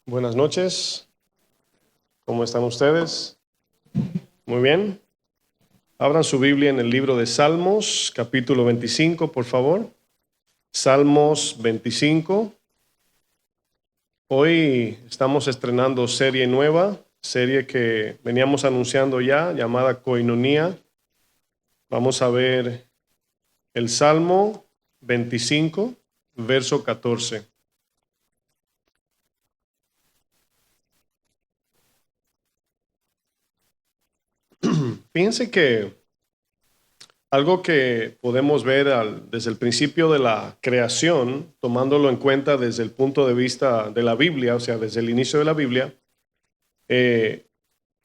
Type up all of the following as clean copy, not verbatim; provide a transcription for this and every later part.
Buenas noches, ¿cómo están ustedes? Muy bien. Abran su Biblia en el libro de Salmos, capítulo 25, por favor. Salmos 25. Hoy estamos estrenando serie nueva, serie que veníamos anunciando ya, llamada Koinonía. Vamos a ver el Salmo 25, verso 14. Fíjense que algo que podemos ver desde el principio de la creación, tomándolo en cuenta desde el punto de vista de la Biblia, o sea, desde el inicio de la Biblia,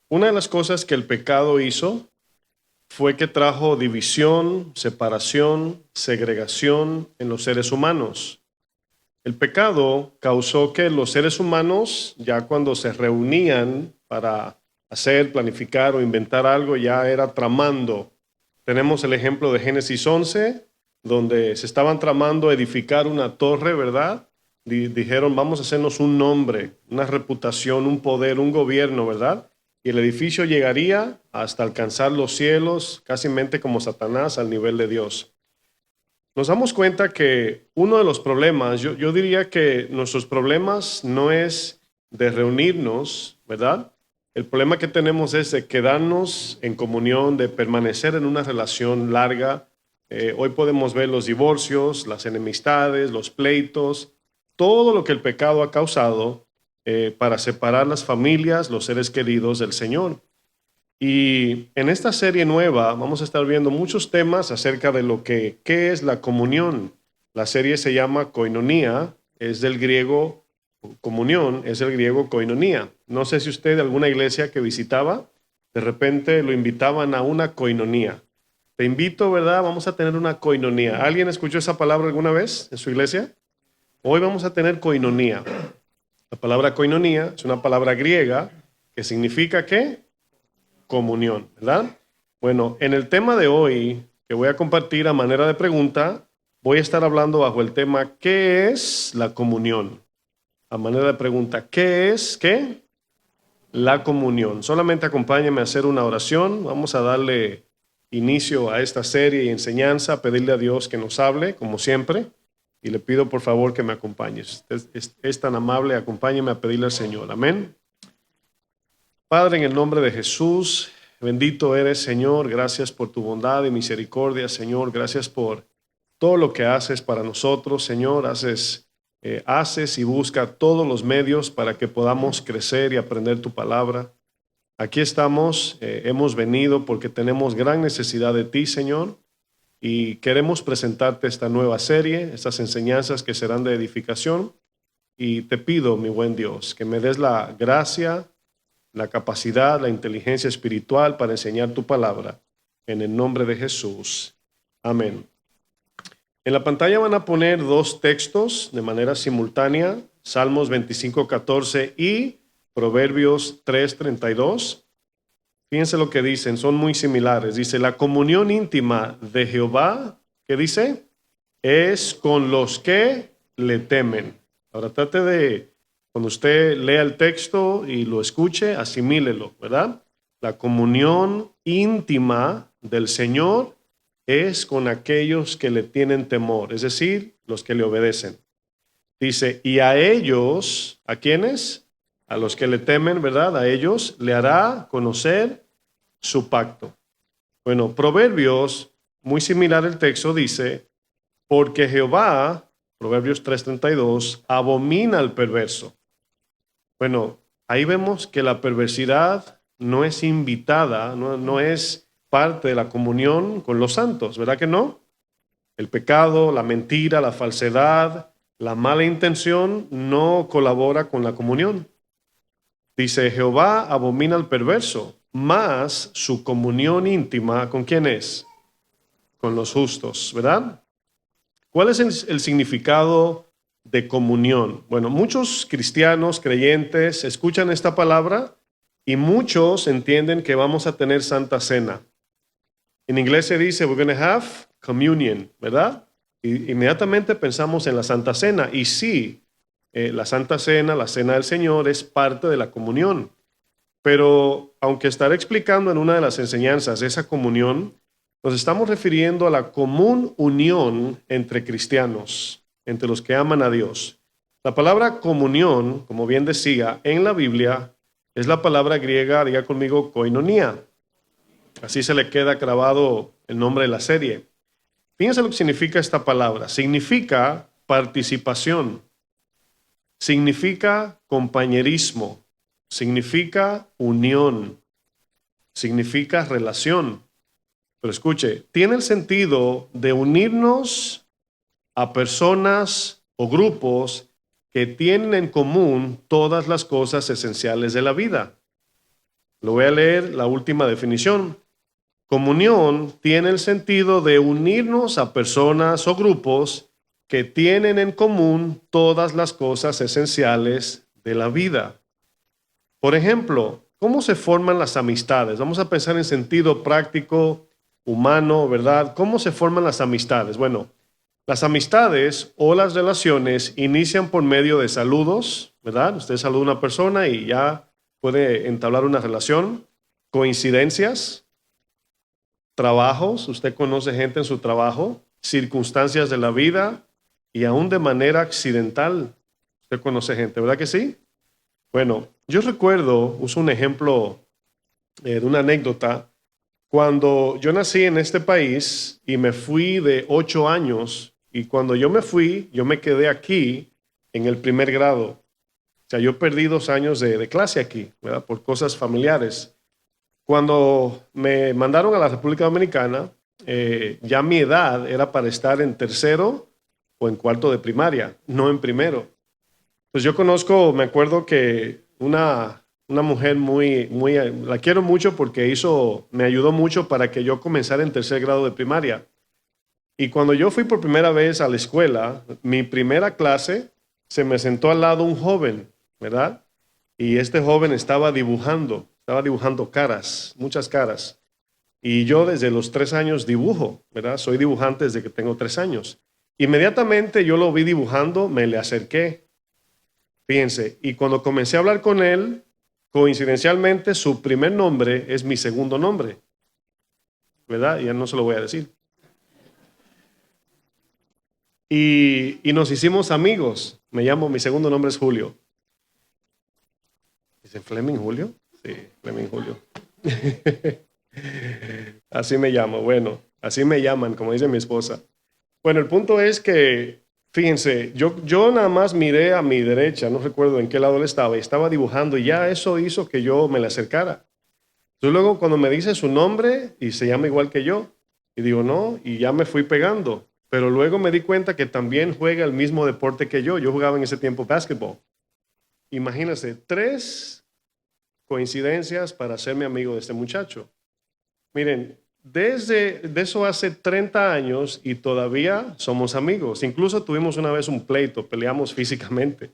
una de las cosas que el pecado hizo fue que trajo división, separación, segregación en los seres humanos. El pecado causó que los seres humanos, ya cuando se reunían para hacer, planificar o inventar algo, ya era tramando. Tenemos el ejemplo de Génesis 11, donde se estaban tramando edificar una torre, ¿verdad? Dijeron, vamos a hacernos un nombre, una reputación, un poder, un gobierno, ¿verdad? Y el edificio llegaría hasta alcanzar los cielos, casi como Satanás, al nivel de Dios. Nos damos cuenta que uno de los problemas, yo diría que nuestros problemas no es de reunirnos, ¿verdad? El problema que tenemos es de quedarnos en comunión, de permanecer en una relación larga. Hoy podemos ver los divorcios, las enemistades, los pleitos, todo lo que el pecado ha causado para separar las familias, los seres queridos del Señor. Y en esta serie nueva vamos a estar viendo muchos temas acerca de qué es la comunión. La serie se llama Koinonía, es del griego comunión, es el griego koinonía. No sé si usted de alguna iglesia que visitaba, de repente lo invitaban a una koinonía. Te invito, ¿verdad? Vamos a tener una koinonía. ¿Alguien escuchó esa palabra alguna vez en su iglesia? Hoy vamos a tener koinonía. La palabra koinonía es una palabra griega que significa ¿qué? Comunión, ¿verdad? Bueno, en el tema de hoy, que voy a compartir a manera de pregunta, voy a estar hablando bajo el tema ¿qué es la comunión? A manera de pregunta, ¿qué es qué? La comunión. Solamente acompáñeme a hacer una oración. Vamos a darle inicio a esta serie y enseñanza, pedirle a Dios que nos hable, como siempre, y le pido por favor que me acompañes. Es tan amable, acompáñeme a pedirle al Señor. Amén. Padre, en el nombre de Jesús, bendito eres, Señor. Gracias por tu bondad y misericordia, Señor. Gracias por todo lo que haces para nosotros, Señor. Haces y busca todos los medios para que podamos crecer y aprender tu palabra. Aquí estamos, hemos venido porque tenemos gran necesidad de ti, Señor, y queremos presentarte esta nueva serie, estas enseñanzas que serán de edificación. Y te pido, mi buen Dios, que me des la gracia, la capacidad, la inteligencia espiritual para enseñar tu palabra. En el nombre de Jesús. Amén. En la pantalla van a poner dos textos de manera simultánea, Salmos 25:14 y Proverbios 3:32. Fíjense lo que dicen, son muy similares. Dice, la comunión íntima de Jehová, ¿qué dice? Es con los que le temen. Ahora trate de, cuando usted lea el texto y lo escuche, asimílelo, ¿verdad? La comunión íntima del Señor es con aquellos que le tienen temor, es decir, los que le obedecen. Dice, y a ellos, ¿a quiénes? A los que le temen, ¿verdad? A ellos le hará conocer su pacto. Bueno, Proverbios, muy similar el texto, dice, porque Jehová, Proverbios 3:32, abomina al perverso. Bueno, ahí vemos que la perversidad no es invitada, no es parte de la comunión con los santos, ¿verdad que no? El pecado, la mentira, la falsedad, la mala intención no colabora con la comunión. Dice, Jehová abomina al perverso, mas su comunión íntima, ¿con quién es? Con los justos, ¿verdad? ¿Cuál es el significado de comunión? Bueno, muchos cristianos creyentes escuchan esta palabra y muchos entienden que vamos a tener Santa Cena. En inglés se dice, we're going to have communion, ¿verdad? Inmediatamente pensamos en la Santa Cena. Y sí, la Santa Cena, la Cena del Señor, es parte de la comunión. Pero aunque estaré explicando en una de las enseñanzas esa comunión, nos estamos refiriendo a la común unión entre cristianos, entre los que aman a Dios. La palabra comunión, como bien decía, en la Biblia es la palabra griega, diga conmigo, koinonía. Así se le queda grabado el nombre de la serie. Fíjense lo que significa esta palabra. Significa participación, significa compañerismo, significa unión, significa relación. Pero escuche, tiene el sentido de unirnos a personas o grupos que tienen en común todas las cosas esenciales de la vida. Lo voy a leer la última definición. Comunión tiene el sentido de unirnos a personas o grupos que tienen en común todas las cosas esenciales de la vida. Por ejemplo, ¿cómo se forman las amistades? Vamos a pensar en sentido práctico, humano, ¿verdad? ¿Cómo se forman las amistades? Bueno, las amistades o las relaciones inician por medio de saludos, ¿verdad? Usted saluda a una persona y ya puede entablar una relación. Coincidencias, trabajos, usted conoce gente en su trabajo, circunstancias de la vida y aún de manera accidental. Usted conoce gente, ¿verdad que sí? Bueno, yo recuerdo, uso un ejemplo de una anécdota. Cuando yo nací en este país y me fui de 8 años, y cuando yo me fui, yo me quedé aquí en el primer grado. O sea, yo perdí 2 años de clase aquí, ¿verdad? Por cosas familiares. Cuando me mandaron a la República Dominicana, ya mi edad era para estar en tercero o en cuarto de primaria, no en primero. Pues yo conozco, me acuerdo que una mujer la quiero mucho porque me ayudó mucho para que yo comenzara en tercer grado de primaria. Y cuando yo fui por primera vez a la escuela, mi primera clase, se me sentó al lado un joven, ¿verdad? Y este joven estaba dibujando caras, muchas caras. Y yo desde los 3 años dibujo, ¿verdad? Soy dibujante desde que tengo 3 años. Inmediatamente yo lo vi dibujando, me le acerqué. Fíjense, y cuando comencé a hablar con él, coincidencialmente su primer nombre es mi segundo nombre, ¿verdad? Y ya no se lo voy a decir. Y nos hicimos amigos. Mi segundo nombre es Julio. ¿Dice Fleming Julio? Sí, Fleming Julio. Así me llamo, bueno, así me llaman, como dice mi esposa. Bueno, el punto es que, fíjense, yo nada más miré a mi derecha, no recuerdo en qué lado él estaba, y estaba dibujando, y ya eso hizo que yo me le acercara. Entonces luego cuando me dice su nombre, y se llama igual que yo, y digo, no, y ya me fui pegando. Pero luego me di cuenta que también juega el mismo deporte que yo. Yo jugaba en ese tiempo básquetbol. Imagínense, 3 coincidencias para hacerme amigo de este muchacho. Miren, de eso hace 30 años y todavía somos amigos. Incluso tuvimos una vez un pleito, peleamos físicamente.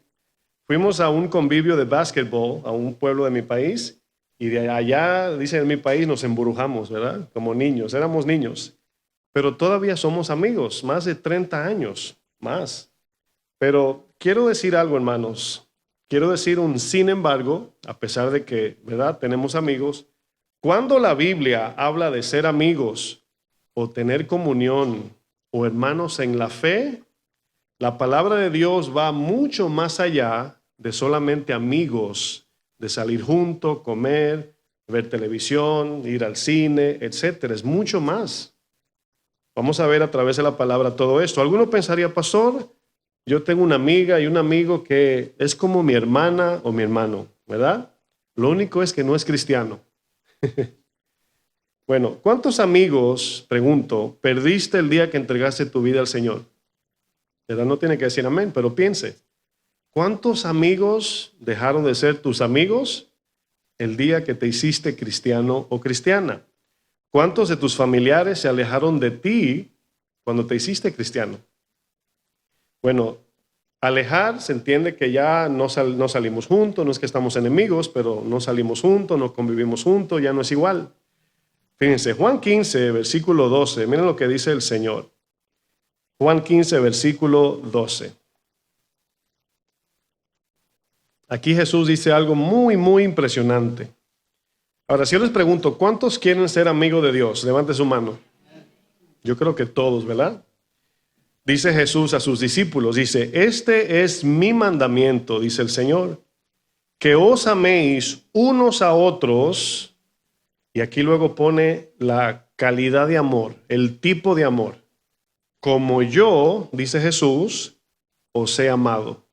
Fuimos a un convivio de básquetbol a un pueblo de mi país y de allá, dice en mi país, nos embrujamos, ¿verdad? Como niños, éramos niños. Pero todavía somos amigos, más de 30 años, más. Pero quiero decir algo, hermanos. Quiero decir un sin embargo, a pesar de que, ¿verdad? Tenemos amigos. Cuando la Biblia habla de ser amigos o tener comunión o hermanos en la fe, la palabra de Dios va mucho más allá de solamente amigos, de salir juntos, comer, ver televisión, ir al cine, etcétera. Es mucho más. Vamos a ver a través de la palabra todo esto. Alguno pensaría, pastor, yo tengo una amiga y un amigo que es como mi hermana o mi hermano, ¿verdad? Lo único es que no es cristiano. Bueno, ¿cuántos amigos, pregunto, perdiste el día que entregaste tu vida al Señor? ¿Verdad? No tiene que decir amén, pero piense. ¿Cuántos amigos dejaron de ser tus amigos el día que te hiciste cristiano o cristiana? ¿Cuántos de tus familiares se alejaron de ti cuando te hiciste cristiano? Bueno, alejar se entiende que ya no salimos juntos, no es que estamos enemigos, pero no salimos juntos, no convivimos juntos, ya no es igual. Fíjense, Juan 15, versículo 12, miren lo que dice el Señor. Juan 15, versículo 12. Aquí Jesús dice algo muy, muy impresionante. Ahora, si yo les pregunto, ¿cuántos quieren ser amigos de Dios? Levante su mano. Yo creo que todos, ¿verdad? Dice Jesús a sus discípulos, dice, este es mi mandamiento, dice el Señor, que os améis unos a otros, y aquí luego pone la calidad de amor, el tipo de amor, como yo, dice Jesús, os he amado.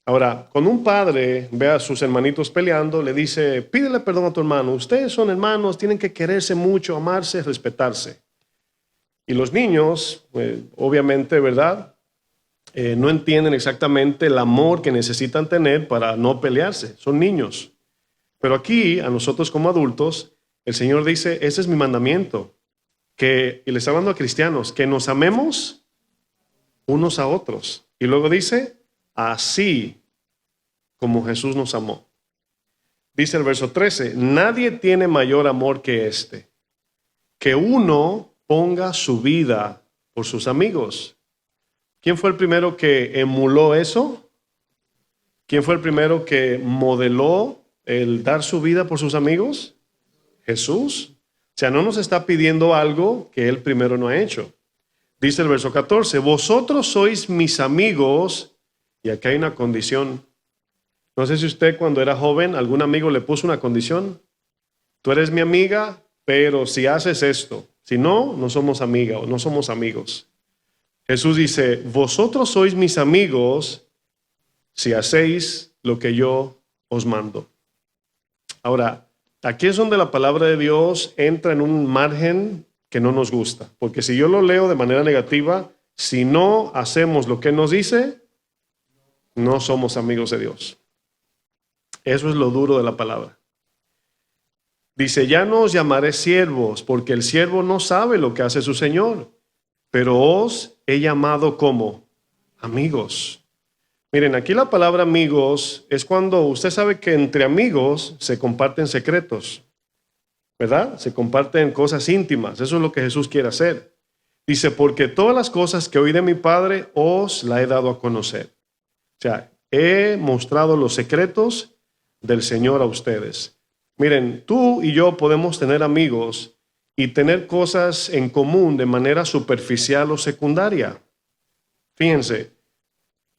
Ahora, cuando un padre ve a sus hermanitos peleando, le dice, pídele perdón a tu hermano, ustedes son hermanos, tienen que quererse mucho, amarse, respetarse. Y los niños, obviamente, ¿verdad? No entienden exactamente el amor que necesitan tener para no pelearse. Son niños. Pero aquí, a nosotros como adultos, el Señor dice, ese es mi mandamiento. Y le está hablando a cristianos, que nos amemos unos a otros. Y luego dice, así como Jesús nos amó. Dice el verso 13, nadie tiene mayor amor que este, que uno ponga su vida por sus amigos. ¿Quién fue el primero que emuló eso? ¿Quién fue el primero que modeló el dar su vida por sus amigos? Jesús. O sea, no nos está pidiendo algo que él primero no ha hecho. Dice el verso 14, vosotros sois mis amigos, y aquí hay una condición. No sé si usted cuando era joven, algún amigo le puso una condición. Tú eres mi amiga, pero si haces esto, si no, no somos amigas o no somos amigos. Jesús dice, vosotros sois mis amigos si hacéis lo que yo os mando. Ahora, aquí es donde la palabra de Dios entra en un margen que no nos gusta. Porque si yo lo leo de manera negativa, si no hacemos lo que nos dice, no somos amigos de Dios. Eso es lo duro de la palabra. Dice, ya no os llamaré siervos, porque el siervo no sabe lo que hace su Señor, pero os he llamado como amigos. Miren, aquí la palabra amigos es cuando usted sabe que entre amigos se comparten secretos, ¿verdad? Se comparten cosas íntimas. Eso es lo que Jesús quiere hacer. Dice, porque todas las cosas que oí de mi Padre os la he dado a conocer. O sea, he mostrado los secretos del Señor a ustedes. Miren, tú y yo podemos tener amigos y tener cosas en común de manera superficial o secundaria. Fíjense,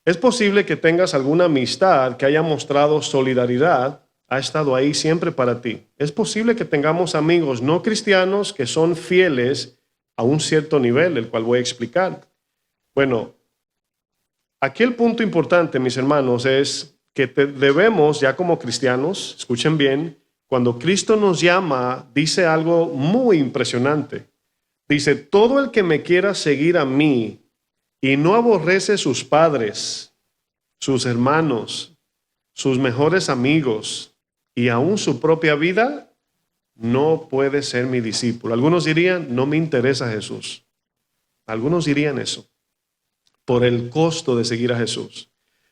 es posible que tengas alguna amistad que haya mostrado solidaridad, ha estado ahí siempre para ti. Es posible que tengamos amigos no cristianos que son fieles a un cierto nivel, el cual voy a explicar. Bueno, aquí el punto importante, mis hermanos, es que debemos, ya como cristianos, escuchen bien, cuando Cristo nos llama, dice algo muy impresionante. Dice, todo el que me quiera seguir a mí y no aborrece sus padres, sus hermanos, sus mejores amigos y aún su propia vida, no puede ser mi discípulo. Algunos dirían, no me interesa Jesús. Algunos dirían eso, por el costo de seguir a Jesús.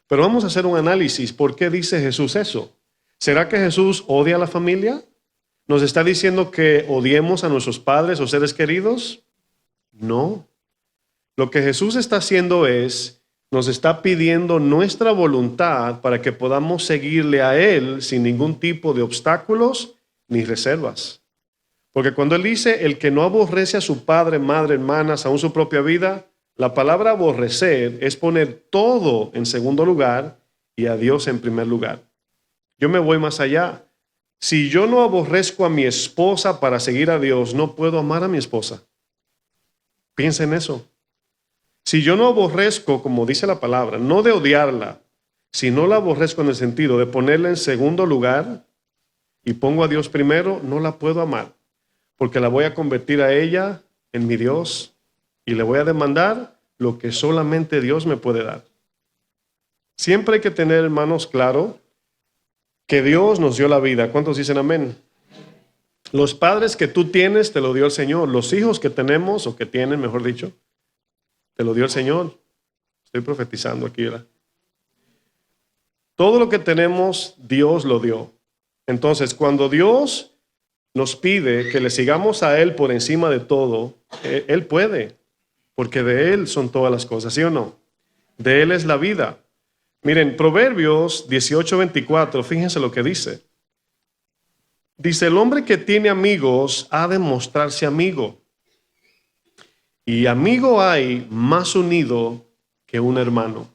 Pero vamos a hacer un análisis. ¿Por qué dice Jesús eso? ¿Será que Jesús odia a la familia? ¿Nos está diciendo que odiemos a nuestros padres o seres queridos? No. Lo que Jesús está haciendo es, nos está pidiendo nuestra voluntad para que podamos seguirle a Él sin ningún tipo de obstáculos ni reservas. Porque cuando Él dice, el que no aborrece a su padre, madre, hermanas, aún su propia vida, la palabra aborrecer es poner todo en segundo lugar y a Dios en primer lugar. Yo me voy más allá. Si yo no aborrezco a mi esposa para seguir a Dios, no puedo amar a mi esposa. Piensa en eso. Si yo no aborrezco, como dice la palabra, no de odiarla, si no la aborrezco en el sentido de ponerla en segundo lugar y pongo a Dios primero, no la puedo amar, porque la voy a convertir a ella en mi Dios y le voy a demandar lo que solamente Dios me puede dar. Siempre hay que tener, hermanos, claro que Dios nos dio la vida. ¿Cuántos dicen amén? Los padres que tú tienes te lo dio el Señor. Los hijos que tenemos, o que tienen, mejor dicho, te lo dio el Señor. Estoy profetizando aquí, ¿verdad? Todo lo que tenemos, Dios lo dio. Entonces, cuando Dios nos pide que le sigamos a Él por encima de todo, Él puede. porque de Él son todas las cosas, ¿sí o no? De Él es la vida. Miren, Proverbios 18:24, fíjense lo que dice. Dice, el hombre que tiene amigos ha de mostrarse amigo. Y amigo hay más unido que un hermano.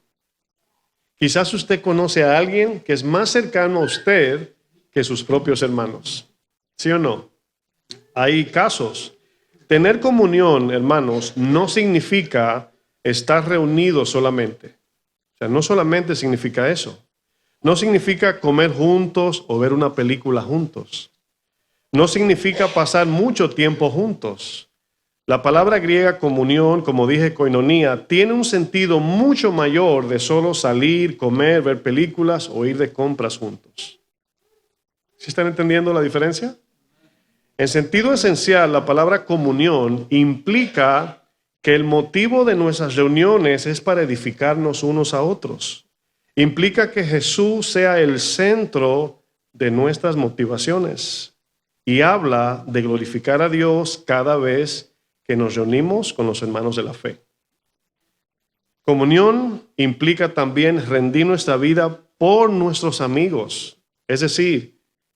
Quizás usted conoce a alguien que es más cercano a usted que sus propios hermanos. ¿Sí o no? Hay casos. Tener comunión, hermanos, no significa estar reunidos solamente. O sea, no solamente significa eso. No significa comer juntos o ver una película juntos. No significa pasar mucho tiempo juntos. La palabra griega comunión, como dije, koinonía, tiene un sentido mucho mayor de solo salir, comer, ver películas o ir de compras juntos. ¿Sí están entendiendo la diferencia? En sentido esencial, la palabra comunión implica que el motivo de nuestras reuniones es para edificarnos unos a otros. Implica que Jesús sea el centro de nuestras motivaciones y habla de glorificar a Dios cada vez que nos reunimos con los hermanos de la fe. Comunión implica también rendir nuestra vida por nuestros amigos. Es decir,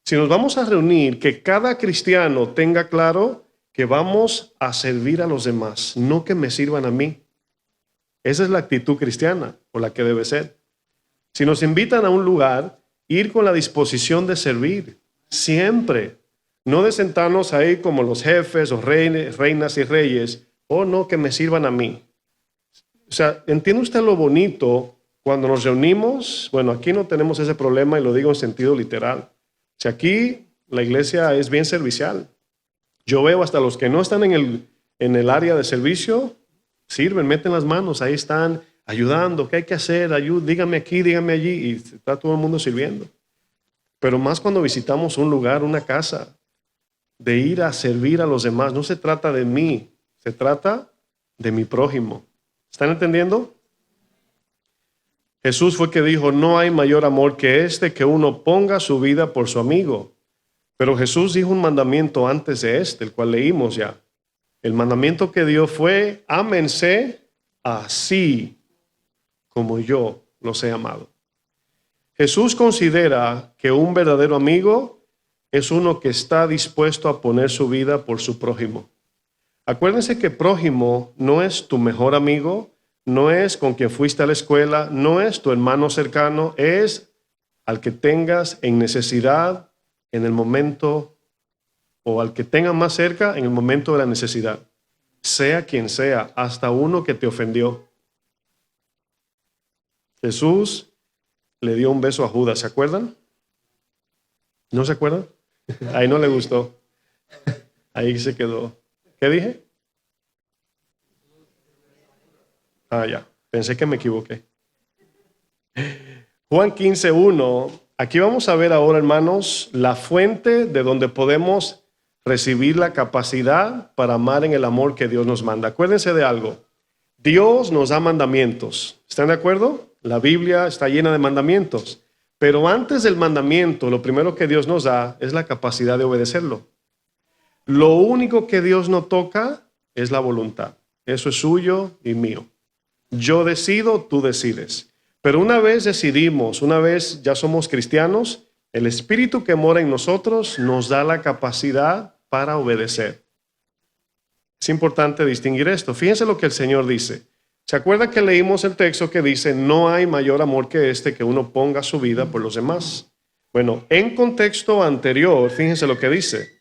si nos vamos a reunir, que cada cristiano tenga claro que vamos a servir a los demás, no que me sirvan a mí. Esa es la actitud cristiana, o la que debe ser. Si nos invitan a un lugar, ir con la disposición de servir, siempre. No de sentarnos ahí como los jefes o reinas y reyes, o no que me sirvan a mí. O sea, ¿entiende usted lo bonito cuando nos reunimos? Bueno, aquí no tenemos ese problema y lo digo en sentido literal. O sea, aquí la iglesia es bien servicial. Yo veo hasta los que no están en el área de servicio, sirven, meten las manos, ahí están ayudando. ¿Qué hay que hacer? Dígame aquí, dígame allí. Y está todo el mundo sirviendo. Pero más cuando visitamos un lugar, una casa, de ir a servir a los demás. No se trata de mí, se trata de mi prójimo. ¿Están entendiendo? Jesús fue que dijo, no hay mayor amor que este, que uno ponga su vida por su amigo. Pero Jesús dijo un mandamiento antes de este, el cual leímos ya. El mandamiento que dio fue, ámense así como yo los he amado. Jesús considera que un verdadero amigo es uno que está dispuesto a poner su vida por su prójimo. Acuérdense que prójimo no es tu mejor amigo, no es con quien fuiste a la escuela, no es tu hermano cercano, es al que tengas en necesidad en el momento, o al que tengas más cerca en el momento de la necesidad. Sea quien sea, hasta uno que te ofendió. Jesús le dio un beso a Judas, ¿se acuerdan? ¿No se acuerdan? Ahí no le gustó. Ahí se quedó. ¿Qué dije? Ah, ya. Pensé que me equivoqué. Juan 15:1. Aquí vamos a ver ahora, hermanos, la fuente de donde podemos recibir la capacidad para amar en el amor que Dios nos manda. Acuérdense de algo. Dios nos da mandamientos. ¿Están de acuerdo? La Biblia está llena de mandamientos. Pero antes del mandamiento, lo primero que Dios nos da es la capacidad de obedecerlo. Lo único que Dios no toca es la voluntad. Eso es suyo y mío. Yo decido, tú decides. Pero una vez decidimos, una vez ya somos cristianos, el Espíritu que mora en nosotros nos da la capacidad para obedecer. Es importante distinguir esto. Fíjense lo que el Señor dice. ¿Se acuerda que leímos el texto que dice, no hay mayor amor que este, que uno ponga su vida por los demás? Bueno, en contexto anterior, fíjense lo que dice.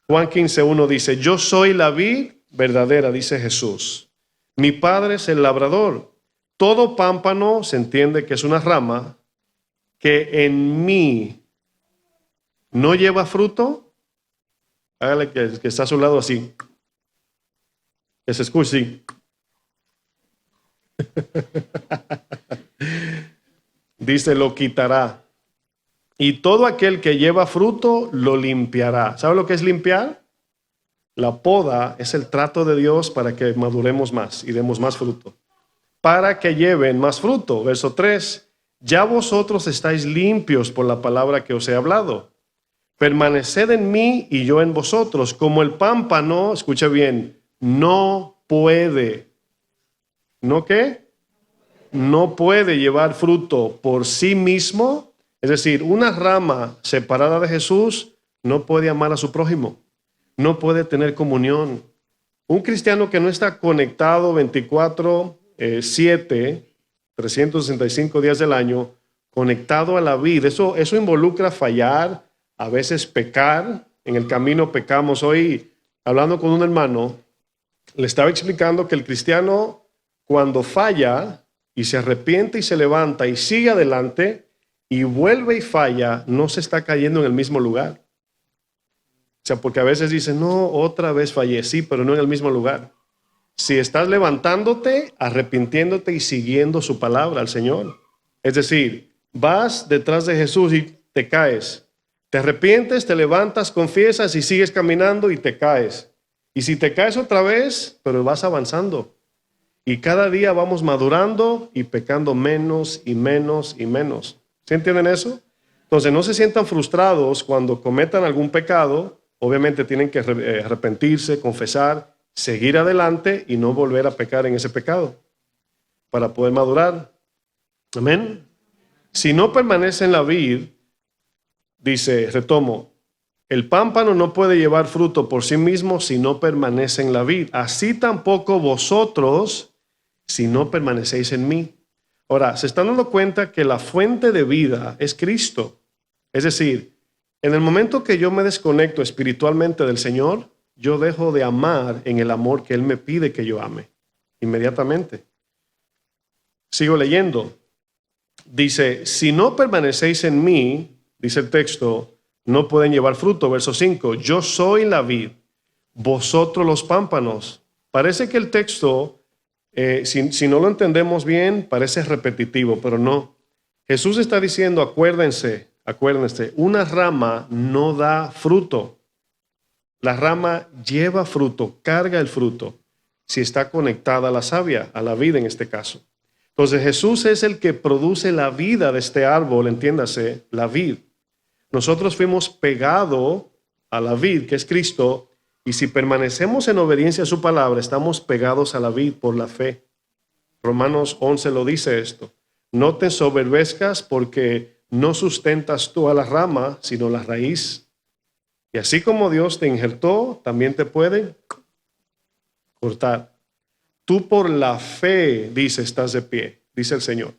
Juan 15:1 dice, yo soy la vid verdadera, dice Jesús. Mi Padre es el labrador. Todo pámpano se entiende que es una rama que en mí no lleva fruto. Hágale que está a su lado así. Que se escuche así. Dice, lo quitará. Y todo aquel que lleva fruto lo limpiará. ¿Sabe lo que es limpiar? La poda es el trato de Dios para que maduremos más y demos más fruto. Para que lleven más fruto. Verso 3. Ya vosotros estáis limpios por la palabra que os he hablado. Permaneced en mí y yo en vosotros. Como el pámpano, escucha bien, no puede ¿No qué? No puede llevar fruto por sí mismo. Es decir, una rama separada de Jesús no puede amar a su prójimo, no puede tener comunión. Un cristiano que no está conectado 24/7, 365 días del año, conectado a la vida, eso involucra fallar, a veces pecar. En el camino pecamos. Hoy, hablando con un hermano, le estaba explicando que el cristiano, cuando falla y se arrepiente y se levanta y sigue adelante y vuelve y falla, no se está cayendo en el mismo lugar. O sea, porque a veces dicen, no, otra vez fallé, sí, pero no en el mismo lugar. Si estás levantándote, arrepintiéndote y siguiendo su palabra al Señor. Es decir, vas detrás de Jesús y te caes. Te arrepientes, te levantas, confiesas y sigues caminando y te caes. Y si te caes otra vez, pero vas avanzando. Y cada día vamos madurando y pecando menos y menos y menos. ¿Sí entienden eso? Entonces no se sientan frustrados cuando cometan algún pecado. Obviamente tienen que arrepentirse, confesar, seguir adelante y no volver a pecar en ese pecado para poder madurar. Amén. Si no permanece en la vid, dice, retomo, el pámpano no puede llevar fruto por sí mismo si no permanece en la vid. Así tampoco vosotros si no permanecéis en mí. Ahora, se están dando cuenta que la fuente de vida es Cristo. Es decir, en el momento que yo me desconecto espiritualmente del Señor, yo dejo de amar en el amor que Él me pide que yo ame. Inmediatamente. Sigo leyendo. Dice, si no permanecéis en mí, dice el texto, no pueden llevar fruto. Verso 5, yo soy la vid, vosotros los pámpanos. Parece que el texto, si no lo entendemos bien, parece repetitivo, pero no. Jesús está diciendo, acuérdense, una rama no da fruto. La rama lleva fruto, carga el fruto, si está conectada a la savia, a la vida en este caso. Entonces Jesús es el que produce la vida de este árbol, entiéndase, la vid. Nosotros fuimos pegados a la vid, que es Cristo, y si permanecemos en obediencia a su palabra, estamos pegados a la vid por la fe. Romanos 11 lo dice esto. No te ensoberbezcas porque no sustentas tú a la rama, sino la raíz. Y así como Dios te injertó, también te puede cortar. Tú por la fe, dice, estás de pie, dice el Señor.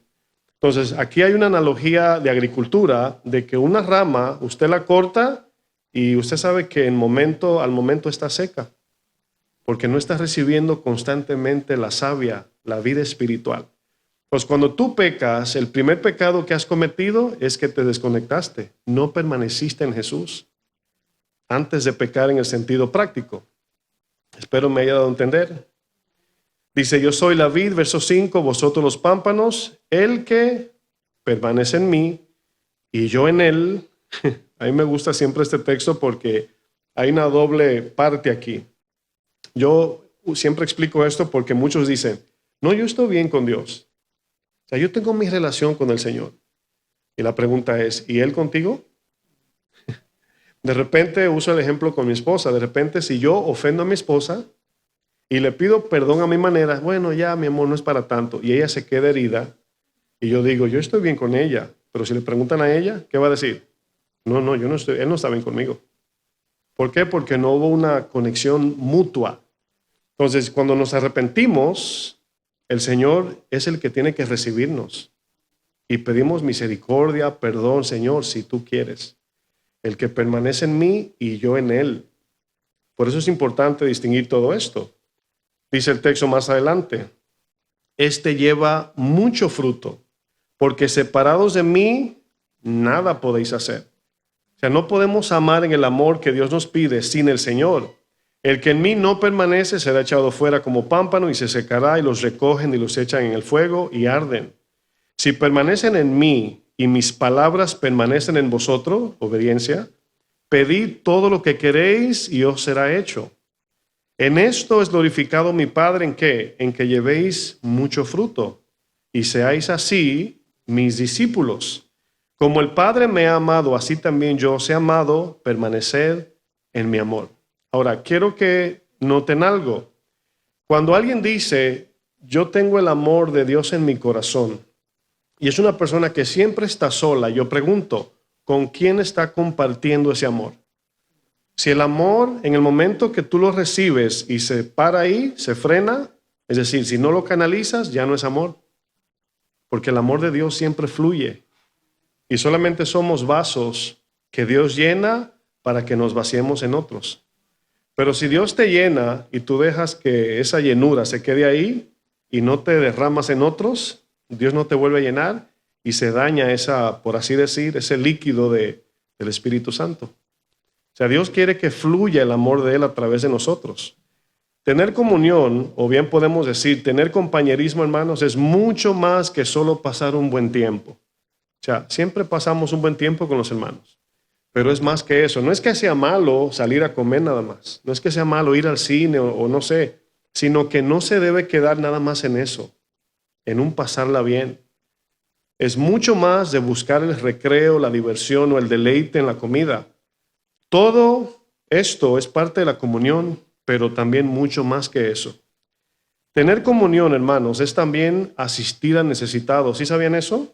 Entonces, aquí hay una analogía de agricultura, de que una rama, usted la corta y usted sabe que al momento está seca, porque no está recibiendo constantemente la savia, la vida espiritual. Pues cuando tú pecas, el primer pecado que has cometido es que te desconectaste, no permaneciste en Jesús antes de pecar en el sentido práctico. Espero me haya dado a entender. Dice, yo soy la vid, verso 5, vosotros los pámpanos, el que permanece en mí y yo en él. A mí me gusta siempre este texto porque hay una doble parte aquí. Yo siempre explico esto porque muchos dicen, no, yo estoy bien con Dios. O sea, yo tengo mi relación con el Señor. Y la pregunta es, ¿y Él contigo? De repente uso el ejemplo con mi esposa. De repente si yo ofendo a mi esposa y le pido perdón a mi manera, bueno, ya mi amor no es para tanto, y ella se queda herida, y yo digo, yo estoy bien con ella, pero si le preguntan a ella, ¿qué va a decir? No, yo no estoy, él no está bien conmigo. ¿Por qué? Porque no hubo una conexión mutua. Entonces, cuando nos arrepentimos, el Señor es el que tiene que recibirnos. Y pedimos misericordia, perdón, Señor, si tú quieres. El que permanece en mí y yo en él. Por eso es importante distinguir todo esto. Dice el texto más adelante, este lleva mucho fruto, porque separados de mí, nada podéis hacer. O sea, no podemos amar en el amor que Dios nos pide sin el Señor. El que en mí no permanece será echado fuera como pámpano y se secará y los recogen y los echan en el fuego y arden. Si permanecen en mí y mis palabras permanecen en vosotros, obediencia, pedid todo lo que queréis y os será hecho. En esto es glorificado mi Padre, ¿en qué? En que llevéis mucho fruto y seáis así mis discípulos. Como el Padre me ha amado, así también yo os he amado, permaneced en mi amor. Ahora, quiero que noten algo. Cuando alguien dice, yo tengo el amor de Dios en mi corazón y es una persona que siempre está sola, yo pregunto, ¿con quién está compartiendo ese amor? Si el amor, en el momento que tú lo recibes y se para ahí, se frena, es decir, si no lo canalizas, ya no es amor. Porque el amor de Dios siempre fluye. Y solamente somos vasos que Dios llena para que nos vaciemos en otros. Pero si Dios te llena y tú dejas que esa llenura se quede ahí y no te derramas en otros, Dios no te vuelve a llenar y se daña esa, por así decir, ese líquido del Espíritu Santo. O sea, Dios quiere que fluya el amor de Él a través de nosotros. Tener comunión, o bien podemos decir, tener compañerismo, hermanos, es mucho más que solo pasar un buen tiempo. O sea, siempre pasamos un buen tiempo con los hermanos. Pero es más que eso. No es que sea malo salir a comer nada más. No es que sea malo ir al cine o no sé. Sino que no se debe quedar nada más en eso. En un pasarla bien. Es mucho más de buscar el recreo, la diversión o el deleite en la comida. Todo esto es parte de la comunión, pero también mucho más que eso. Tener comunión, hermanos, es también asistir a necesitados. ¿Sí sabían eso?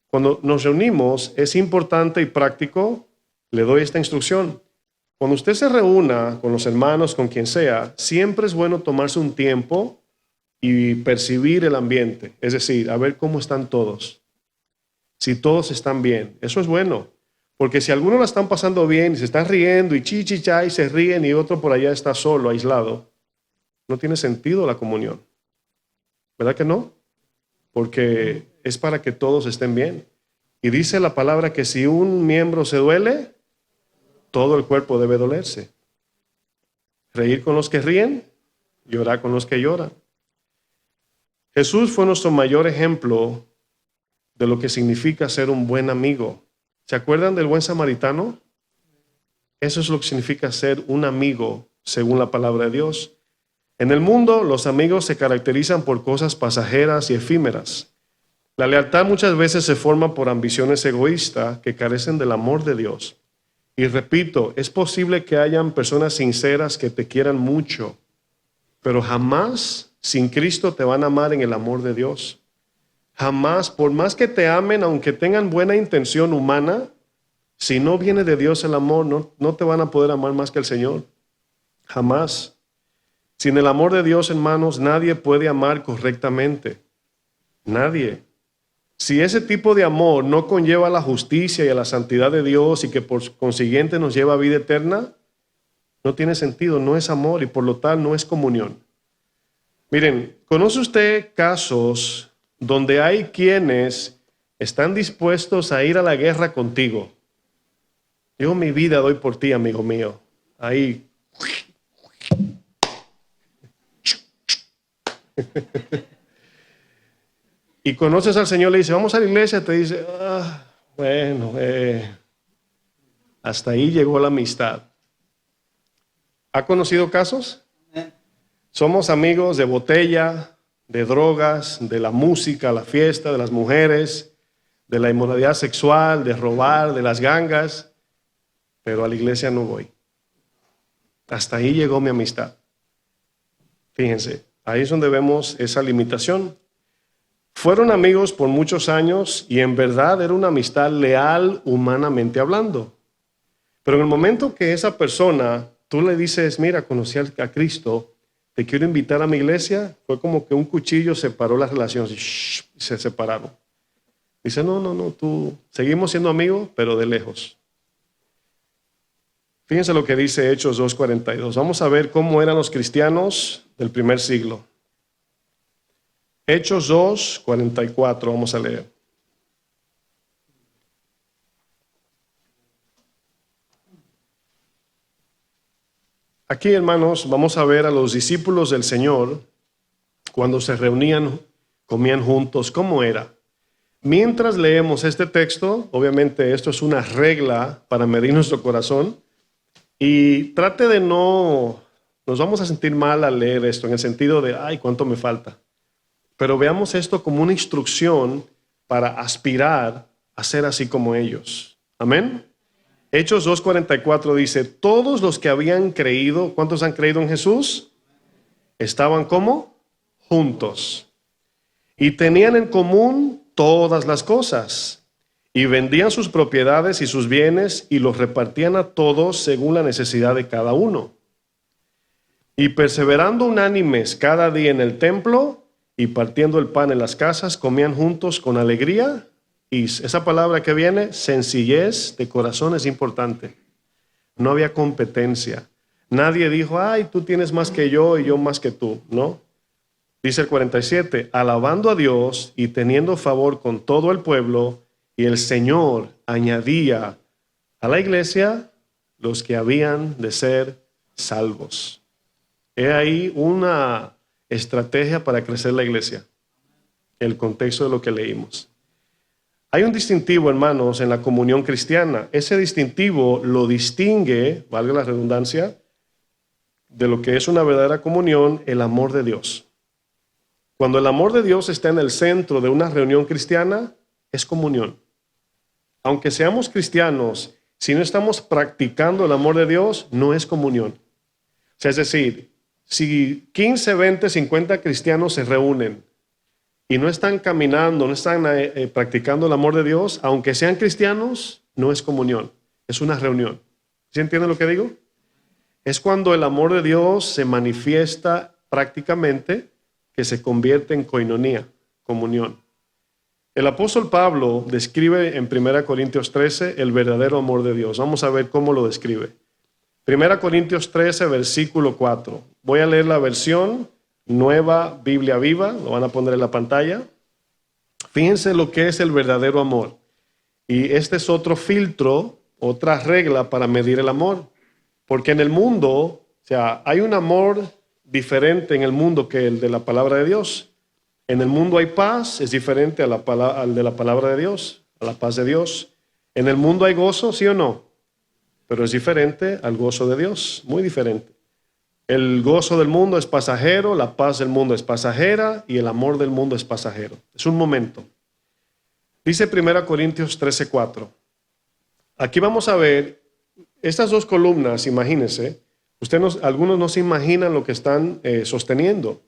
Cuando nos reunimos, es importante y práctico, le doy esta instrucción. Cuando usted se reúna con los hermanos, con quien sea, siempre es bueno tomarse un tiempo y percibir el ambiente. Es decir, a ver cómo están todos. Si todos están bien, eso es bueno. Porque si algunos la están pasando bien y se están riendo y chichicha y se ríen y otro por allá está solo, aislado, no tiene sentido la comunión. ¿Verdad que no? Porque es para que todos estén bien. Y dice la palabra que si un miembro se duele, todo el cuerpo debe dolerse. Reír con los que ríen, llorar con los que lloran. Jesús fue nuestro mayor ejemplo de lo que significa ser un buen amigo. ¿Se acuerdan del buen samaritano? Eso es lo que significa ser un amigo, según la palabra de Dios. En el mundo, los amigos se caracterizan por cosas pasajeras y efímeras. La lealtad muchas veces se forma por ambiciones egoístas que carecen del amor de Dios. Y repito, es posible que hayan personas sinceras que te quieran mucho, pero jamás sin Cristo te van a amar en el amor de Dios. Jamás, por más que te amen, aunque tengan buena intención humana, si no viene de Dios el amor, no te van a poder amar más que el Señor. Jamás. Sin el amor de Dios, hermanos, nadie puede amar correctamente. Nadie. Si ese tipo de amor no conlleva a la justicia y a la santidad de Dios y que por consiguiente nos lleva a vida eterna, no tiene sentido, no es amor y por lo tal no es comunión. Miren, ¿conoce usted casos donde hay quienes están dispuestos a ir a la guerra contigo? Yo mi vida doy por ti, amigo mío. Ahí. Y conoces al Señor, le dice, vamos a la iglesia, te dice, bueno, hasta ahí llegó la amistad. ¿Ha conocido casos? Somos amigos de botella, de drogas, de la música, la fiesta, de las mujeres, de la inmoralidad sexual, de robar, de las gangas, pero a la iglesia no voy. Hasta ahí llegó mi amistad. Fíjense, ahí es donde vemos esa limitación. Fueron amigos por muchos años y en verdad era una amistad leal humanamente hablando. Pero en el momento que esa persona, tú le dices, mira, conocí a Cristo, te quiero invitar a mi iglesia, fue como que un cuchillo separó las relaciones y se separaron. Dice, no, tú, seguimos siendo amigos, pero de lejos. Fíjense lo que dice Hechos 2:42. Vamos a ver cómo eran los cristianos del primer siglo. Hechos 2:44, vamos a leer. Aquí, hermanos, vamos a ver a los discípulos del Señor cuando se reunían, comían juntos, ¿cómo era? Mientras leemos este texto, obviamente esto es una regla para medir nuestro corazón y trate de no, nos vamos a sentir mal al leer esto en el sentido de, ay, ¿cuánto me falta? Pero veamos esto como una instrucción para aspirar a ser así como ellos. Amén. Hechos 2:44 dice, todos los que habían creído, ¿cuántos han creído en Jesús? Estaban ¿cómo? juntos. Y tenían en común todas las cosas. Y vendían sus propiedades y sus bienes y los repartían a todos según la necesidad de cada uno. Y perseverando unánimes cada día en el templo y partiendo el pan en las casas, comían juntos con alegría. Y esa palabra que viene, sencillez de corazón, es importante. No había competencia. Nadie dijo, ay, tú tienes más que yo y yo más que tú. No. Dice el 47, alabando a Dios y teniendo favor con todo el pueblo, y el Señor añadía a la iglesia los que habían de ser salvos. He ahí una estrategia para crecer la iglesia. El contexto de lo que leímos. Hay un distintivo, hermanos, en la comunión cristiana. Ese distintivo lo distingue, valga la redundancia, de lo que es una verdadera comunión, el amor de Dios. Cuando el amor de Dios está en el centro de una reunión cristiana, es comunión. Aunque seamos cristianos, si no estamos practicando el amor de Dios, no es comunión. O sea, es decir, si 15, 20, 50 cristianos se reúnen y no están caminando, no están practicando el amor de Dios, aunque sean cristianos, no es comunión, es una reunión. ¿Sí entienden lo que digo? Es cuando el amor de Dios se manifiesta prácticamente que se convierte en koinonía, comunión. El apóstol Pablo describe en 1 Corintios 13 el verdadero amor de Dios. Vamos a ver cómo lo describe. 1 Corintios 13, versículo 4. Voy a leer la versión Nueva Biblia Viva, lo van a poner en la pantalla. Fíjense lo que es el verdadero amor. Y este es otro filtro, otra regla para medir el amor. Porque en el mundo, o sea, hay un amor diferente en el mundo que el de la palabra de Dios. En el mundo hay paz, es diferente al de la palabra de Dios, a la paz de Dios. En el mundo hay gozo, ¿sí o no? Pero es diferente al gozo de Dios, muy diferente. El gozo del mundo es pasajero, la paz del mundo es pasajera y el amor del mundo es pasajero. Es un momento. Dice 1 Corintios 13:4. Aquí vamos a ver estas dos columnas, imagínense. Algunos no se imaginan lo que están sosteniendo.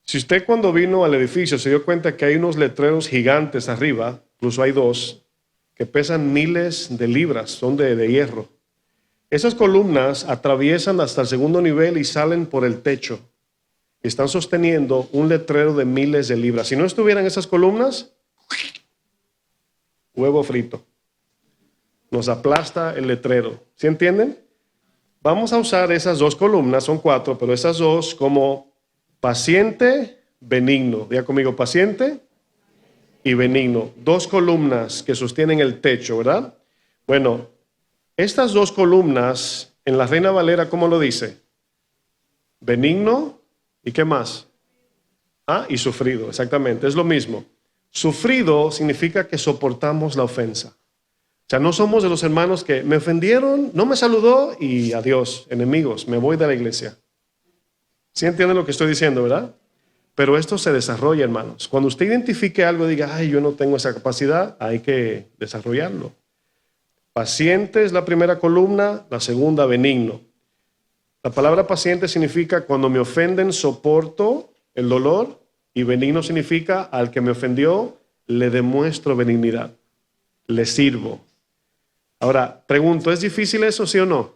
Si usted cuando vino al edificio se dio cuenta que hay unos letreros gigantes arriba, incluso hay dos, que pesan miles de libras, son de hierro. Esas columnas atraviesan hasta el segundo nivel y salen por el techo. Están sosteniendo un letrero de miles de libras. Si no estuvieran esas columnas, huevo frito. Nos aplasta el letrero. ¿Sí entienden? Vamos a usar esas dos columnas, son 4, pero esas dos como paciente, benigno. Diga conmigo, paciente y benigno. 2 columnas que sostienen el techo, ¿verdad? Bueno, estas 2 columnas, en la Reina Valera, ¿cómo lo dice? Benigno, ¿y qué más? Y sufrido, exactamente, es lo mismo. Sufrido significa que soportamos la ofensa. O sea, no somos de los hermanos que me ofendieron, no me saludó y adiós, enemigos, me voy de la iglesia. ¿Sí entienden lo que estoy diciendo, verdad? Pero esto se desarrolla, hermanos. Cuando usted identifique algo y diga, ay, yo no tengo esa capacidad, hay que desarrollarlo. Paciente es la primera columna, la segunda, benigno. La palabra paciente significa cuando me ofenden, soporto el dolor, y benigno significa al que me ofendió, le demuestro benignidad, le sirvo. Ahora, pregunto, ¿es difícil eso, sí o no?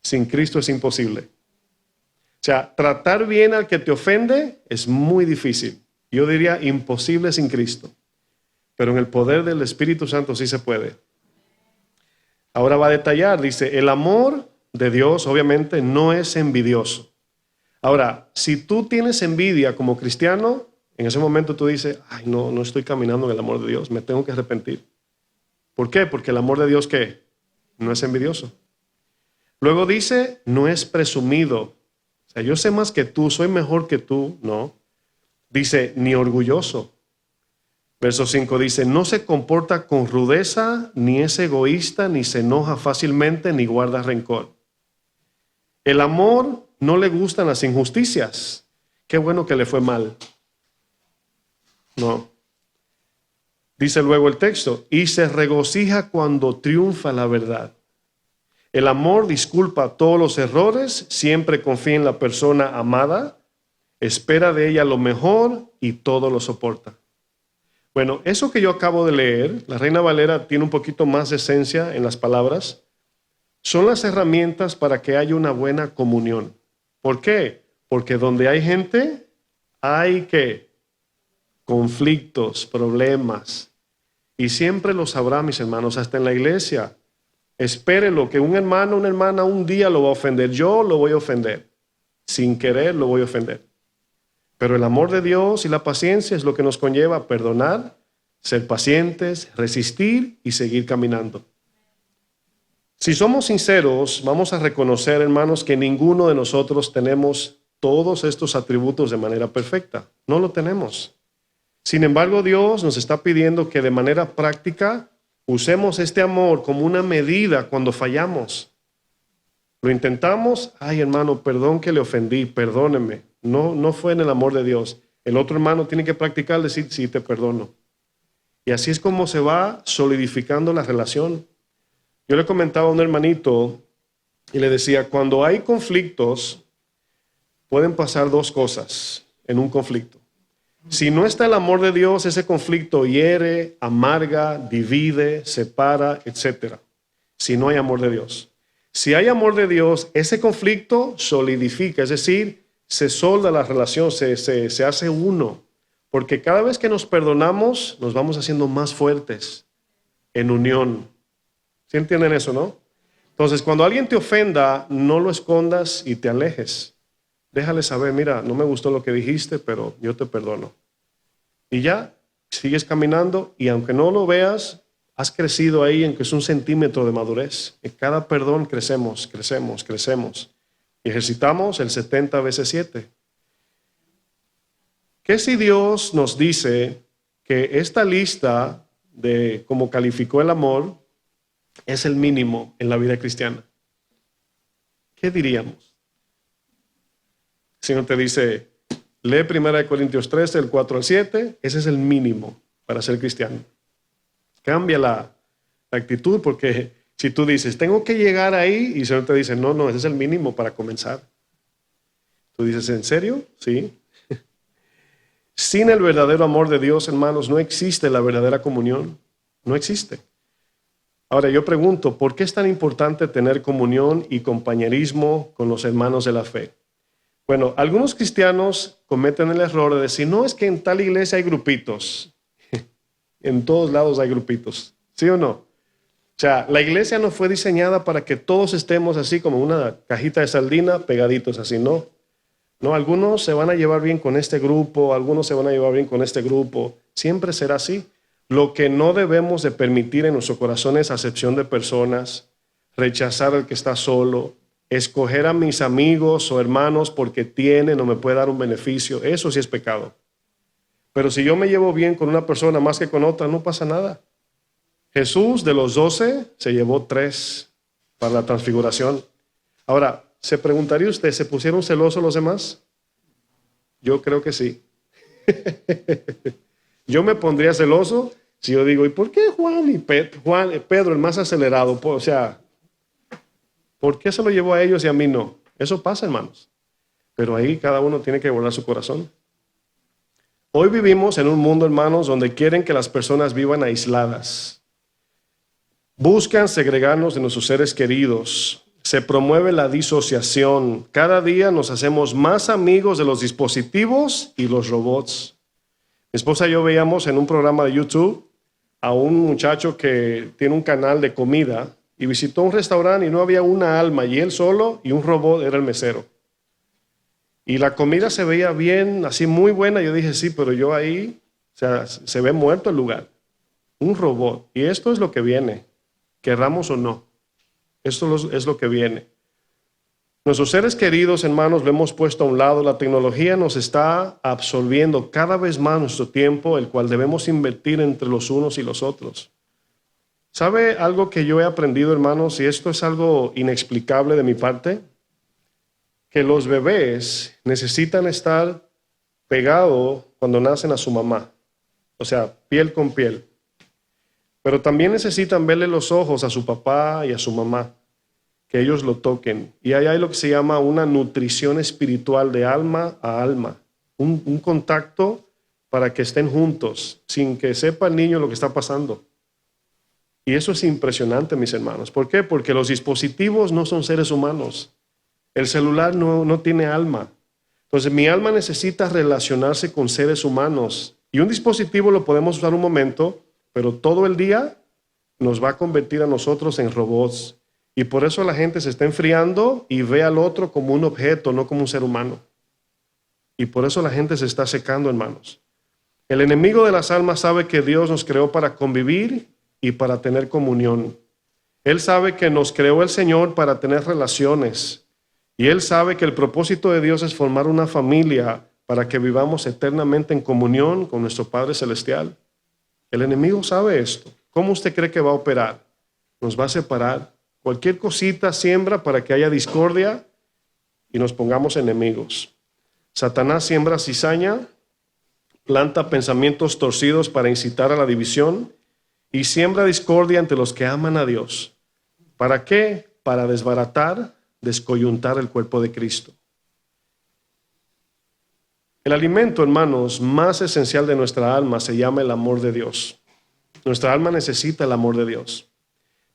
Sin Cristo es imposible. O sea, tratar bien al que te ofende es muy difícil. Yo diría imposible sin Cristo. Pero en el poder del Espíritu Santo sí se puede. Ahora va a detallar, dice, el amor de Dios obviamente no es envidioso. Ahora, si tú tienes envidia como cristiano, en ese momento tú dices, ay, no estoy caminando en el amor de Dios, me tengo que arrepentir. ¿Por qué? Porque el amor de Dios, ¿qué? No es envidioso. Luego dice, no es presumido. O sea, yo sé más que tú, soy mejor que tú, no. Dice, ni orgulloso. Verso 5 dice, no se comporta con rudeza, ni es egoísta, ni se enoja fácilmente, ni guarda rencor. El amor no le gustan las injusticias. Qué bueno que le fue mal. No. Dice luego el texto, y se regocija cuando triunfa la verdad. El amor disculpa todos los errores, siempre confía en la persona amada. espera de ella lo mejor y todo lo soporta. Bueno, eso que yo acabo de leer, la Reina Valera tiene un poquito más de esencia en las palabras, son las herramientas para que haya una buena comunión. ¿Por qué? Porque donde hay gente, hay ¿qué? Conflictos, problemas. Y siempre lo sabrá, mis hermanos, hasta en la iglesia. Espérelo, que un hermano, una hermana un día lo va a ofender. Yo lo voy a ofender. Sin querer lo voy a ofender. Pero el amor de Dios y la paciencia es lo que nos conlleva a perdonar, ser pacientes, resistir y seguir caminando. Si somos sinceros, vamos a reconocer, hermanos, que ninguno de nosotros tenemos todos estos atributos de manera perfecta. No lo tenemos. Sin embargo, Dios nos está pidiendo que de manera práctica usemos este amor como una medida cuando fallamos. Lo intentamos, ay hermano, perdón que le ofendí, perdóneme. No fue en el amor de Dios. El otro hermano tiene que practicar, decir, sí, te perdono. Y así es como se va solidificando la relación. Yo le comentaba a un hermanito y le decía, cuando hay conflictos, pueden pasar dos cosas en un conflicto. Si no está el amor de Dios, ese conflicto hiere, amarga, divide, separa, etc. Si no hay amor de Dios. Si hay amor de Dios, ese conflicto solidifica, es decir, se solda la relación, se hace uno. Porque cada vez que nos perdonamos, nos vamos haciendo más fuertes en unión. ¿Sí entienden eso, no? Entonces, cuando alguien te ofenda, no lo escondas y te alejes. Déjale saber, mira, no me gustó lo que dijiste, pero yo te perdono. Y ya, sigues caminando y aunque no lo veas, has crecido ahí en que es un centímetro de madurez. En cada perdón crecemos. Y ejercitamos el 70 veces 7. ¿Qué si Dios nos dice que esta lista de cómo calificó el amor es el mínimo en la vida cristiana? ¿Qué diríamos? El Señor te dice, lee 1 Corintios 13, el 4 al 7, ese es el mínimo para ser cristiano. Cambia la actitud, porque si tú dices, tengo que llegar ahí, y el Señor te dice, no, ese es el mínimo para comenzar. Tú dices, ¿en serio? Sí. Sin el verdadero amor de Dios, hermanos, no existe la verdadera comunión. No existe. Ahora yo pregunto, ¿por qué es tan importante tener comunión y compañerismo con los hermanos de la fe? Bueno, algunos cristianos cometen el error de decir, no, es que en tal iglesia hay grupitos. En todos lados hay grupitos. ¿Sí o no? O sea, la iglesia no fue diseñada para que todos estemos así como una cajita de sardina pegaditos así, ¿no? No, algunos se van a llevar bien con este grupo, algunos se van a llevar bien con este grupo. Siempre será así. Lo que no debemos de permitir en nuestro corazón es acepción de personas, rechazar al que está solo, escoger a mis amigos o hermanos porque tienen o me puede dar un beneficio. Eso sí es pecado. Pero si yo me llevo bien con una persona más que con otra, no pasa nada. Jesús de los 12 se llevó 3 para la transfiguración. Ahora, ¿se preguntaría usted, ¿se pusieron celosos los demás? Yo creo que sí. Yo me pondría celoso si yo digo, ¿y por qué Pedro, el más acelerado? O sea, ¿por qué se lo llevó a ellos y a mí no? Eso pasa, hermanos. Pero ahí cada uno tiene que guardar su corazón. Hoy vivimos en un mundo, hermanos, donde quieren que las personas vivan aisladas. Buscan segregarnos de nuestros seres queridos. Se promueve la disociación. Cada día nos hacemos más amigos de los dispositivos y los robots. Mi esposa y yo veíamos en un programa de YouTube a un muchacho que tiene un canal de comida y visitó un restaurante y no había una alma, y él solo y un robot era el mesero. Y la comida se veía bien, así muy buena. Yo dije, sí, pero yo ahí, o sea, se ve muerto el lugar. Un robot. Y esto es lo que viene, querramos o no. Esto es lo que viene. Nuestros seres queridos, hermanos, lo hemos puesto a un lado. La tecnología nos está absorbiendo cada vez más nuestro tiempo, el cual debemos invertir entre los unos y los otros. ¿Sabe algo que yo he aprendido, hermanos? Y esto es algo inexplicable de mi parte. Que los bebés necesitan estar pegados cuando nacen a su mamá. O sea, piel con piel. Pero también necesitan verle los ojos a su papá y a su mamá. Que ellos lo toquen. Y ahí hay lo que se llama una nutrición espiritual de alma a alma. un contacto para que estén juntos, sin que sepa el niño lo que está pasando. Y eso es impresionante, mis hermanos. ¿Por qué? Porque los dispositivos no son seres humanos. El celular no tiene alma. Entonces mi alma necesita relacionarse con seres humanos. Y un dispositivo lo podemos usar un momento, pero todo el día nos va a convertir a nosotros en robots. Y por eso la gente se está enfriando y ve al otro como un objeto, no como un ser humano. Y por eso la gente se está secando, hermanos. El enemigo de las almas sabe que Dios nos creó para convivir y para tener comunión. Él sabe que nos creó el Señor para tener relaciones. Y Él sabe que el propósito de Dios es formar una familia para que vivamos eternamente en comunión con nuestro Padre Celestial. El enemigo sabe esto. ¿Cómo usted cree que va a operar? Nos va a separar. Cualquier cosita siembra para que haya discordia y nos pongamos enemigos. Satanás siembra cizaña, planta pensamientos torcidos para incitar a la división y siembra discordia entre los que aman a Dios. ¿Para qué? Para desbaratar, descoyuntar el cuerpo de Cristo. El alimento, hermanos, más esencial de nuestra alma se llama el amor de Dios. Nuestra alma necesita el amor de Dios.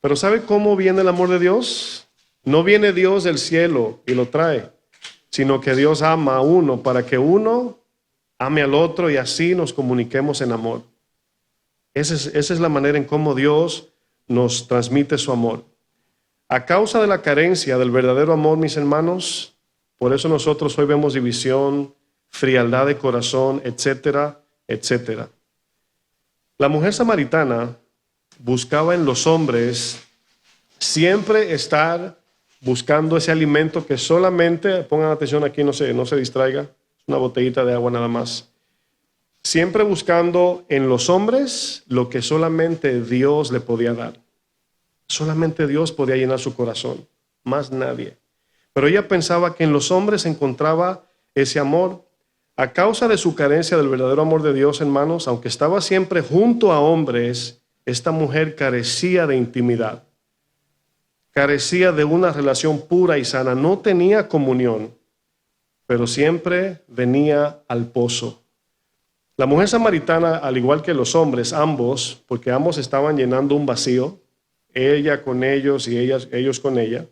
Pero ¿sabe cómo viene el amor de Dios? No viene Dios del cielo y lo trae, sino que Dios ama a uno para que uno ame al otro y así nos comuniquemos en amor. Esa es la manera en cómo Dios nos transmite su amor. A causa de la carencia del verdadero amor, mis hermanos, por eso nosotros hoy vemos división, frialdad de corazón, etcétera, etcétera. La mujer samaritana buscaba en los hombres siempre estar buscando ese alimento que solamente, pongan atención aquí, no se distraiga, una botellita de agua nada más. Siempre buscando en los hombres lo que solamente Dios le podía dar. Solamente Dios podía llenar su corazón, más nadie. Pero ella pensaba que en los hombres se encontraba ese amor. A causa de su carencia del verdadero amor de Dios, hermanos, aunque estaba siempre junto a hombres, esta mujer carecía de intimidad. Carecía de una relación pura y sana. No tenía comunión, pero siempre venía al pozo. La mujer samaritana, al igual que los hombres, ambos, porque ambos estaban llenando un vacío, ella con ellos y ellos con ella,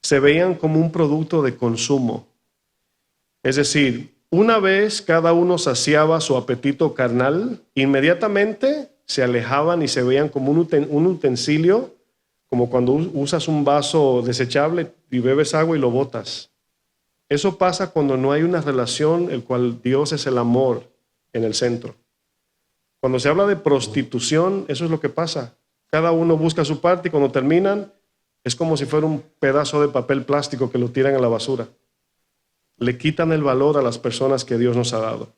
se veían como un producto de consumo. Es decir, una vez cada uno saciaba su apetito carnal, inmediatamente se alejaban y se veían como un utensilio, como cuando usas un vaso desechable y bebes agua y lo botas. Eso pasa cuando no hay una relación, el cual Dios es el amor en el centro. Cuando se habla de prostitución, eso es lo que pasa. Cada uno busca su parte y cuando terminan es como si fuera un pedazo de papel plástico que lo tiran a la basura. Le quitan el valor a las personas que Dios nos ha dado.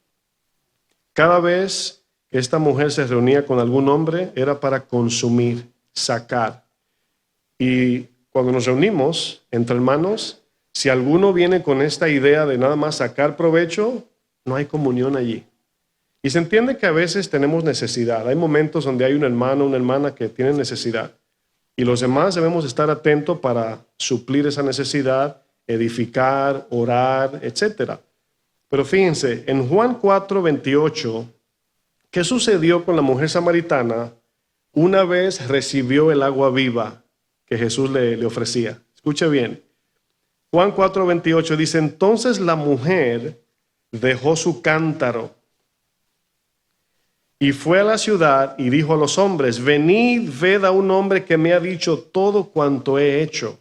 Cada vez que esta mujer se reunía con algún hombre era para consumir, sacar. Y cuando nos reunimos entre hermanos, si alguno viene con esta idea de nada más sacar provecho, no hay comunión allí. Y se entiende que a veces tenemos necesidad. Hay momentos donde hay un hermano, una hermana que tienen necesidad. Y los demás debemos estar atentos para suplir esa necesidad, edificar, orar, etc. Pero fíjense, en Juan 4:28, ¿qué sucedió con la mujer samaritana una vez recibió el agua viva que Jesús le ofrecía? Escuche bien. Juan 4:28 dice, entonces la mujer dejó su cántaro y fue a la ciudad y dijo a los hombres, venid, ved a un hombre que me ha dicho todo cuanto he hecho.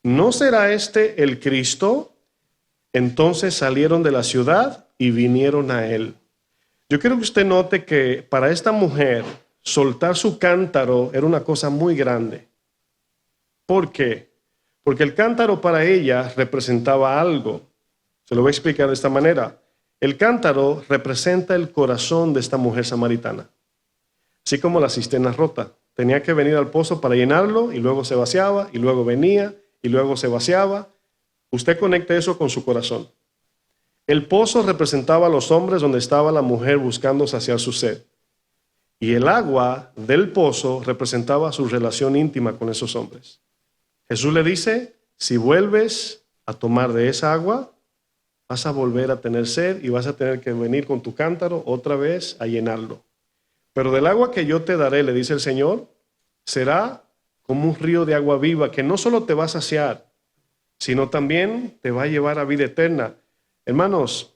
¿No será este el Cristo? Entonces salieron de la ciudad y vinieron a él. Yo quiero que usted note que para esta mujer soltar su cántaro era una cosa muy grande. ¿Por qué? Porque el cántaro para ella representaba algo. Se lo voy a explicar de esta manera. El cántaro representa el corazón de esta mujer samaritana. Así como la cisterna rota. Tenía que venir al pozo para llenarlo y luego se vaciaba y luego venía y luego se vaciaba. Usted conecta eso con su corazón. El pozo representaba a los hombres donde estaba la mujer buscando saciar su sed. Y el agua del pozo representaba su relación íntima con esos hombres. Jesús le dice, si vuelves a tomar de esa agua, vas a volver a tener sed y vas a tener que venir con tu cántaro otra vez a llenarlo. Pero del agua que yo te daré, le dice el Señor, será como un río de agua viva que no solo te va a saciar, sino también te va a llevar a vida eterna. Hermanos,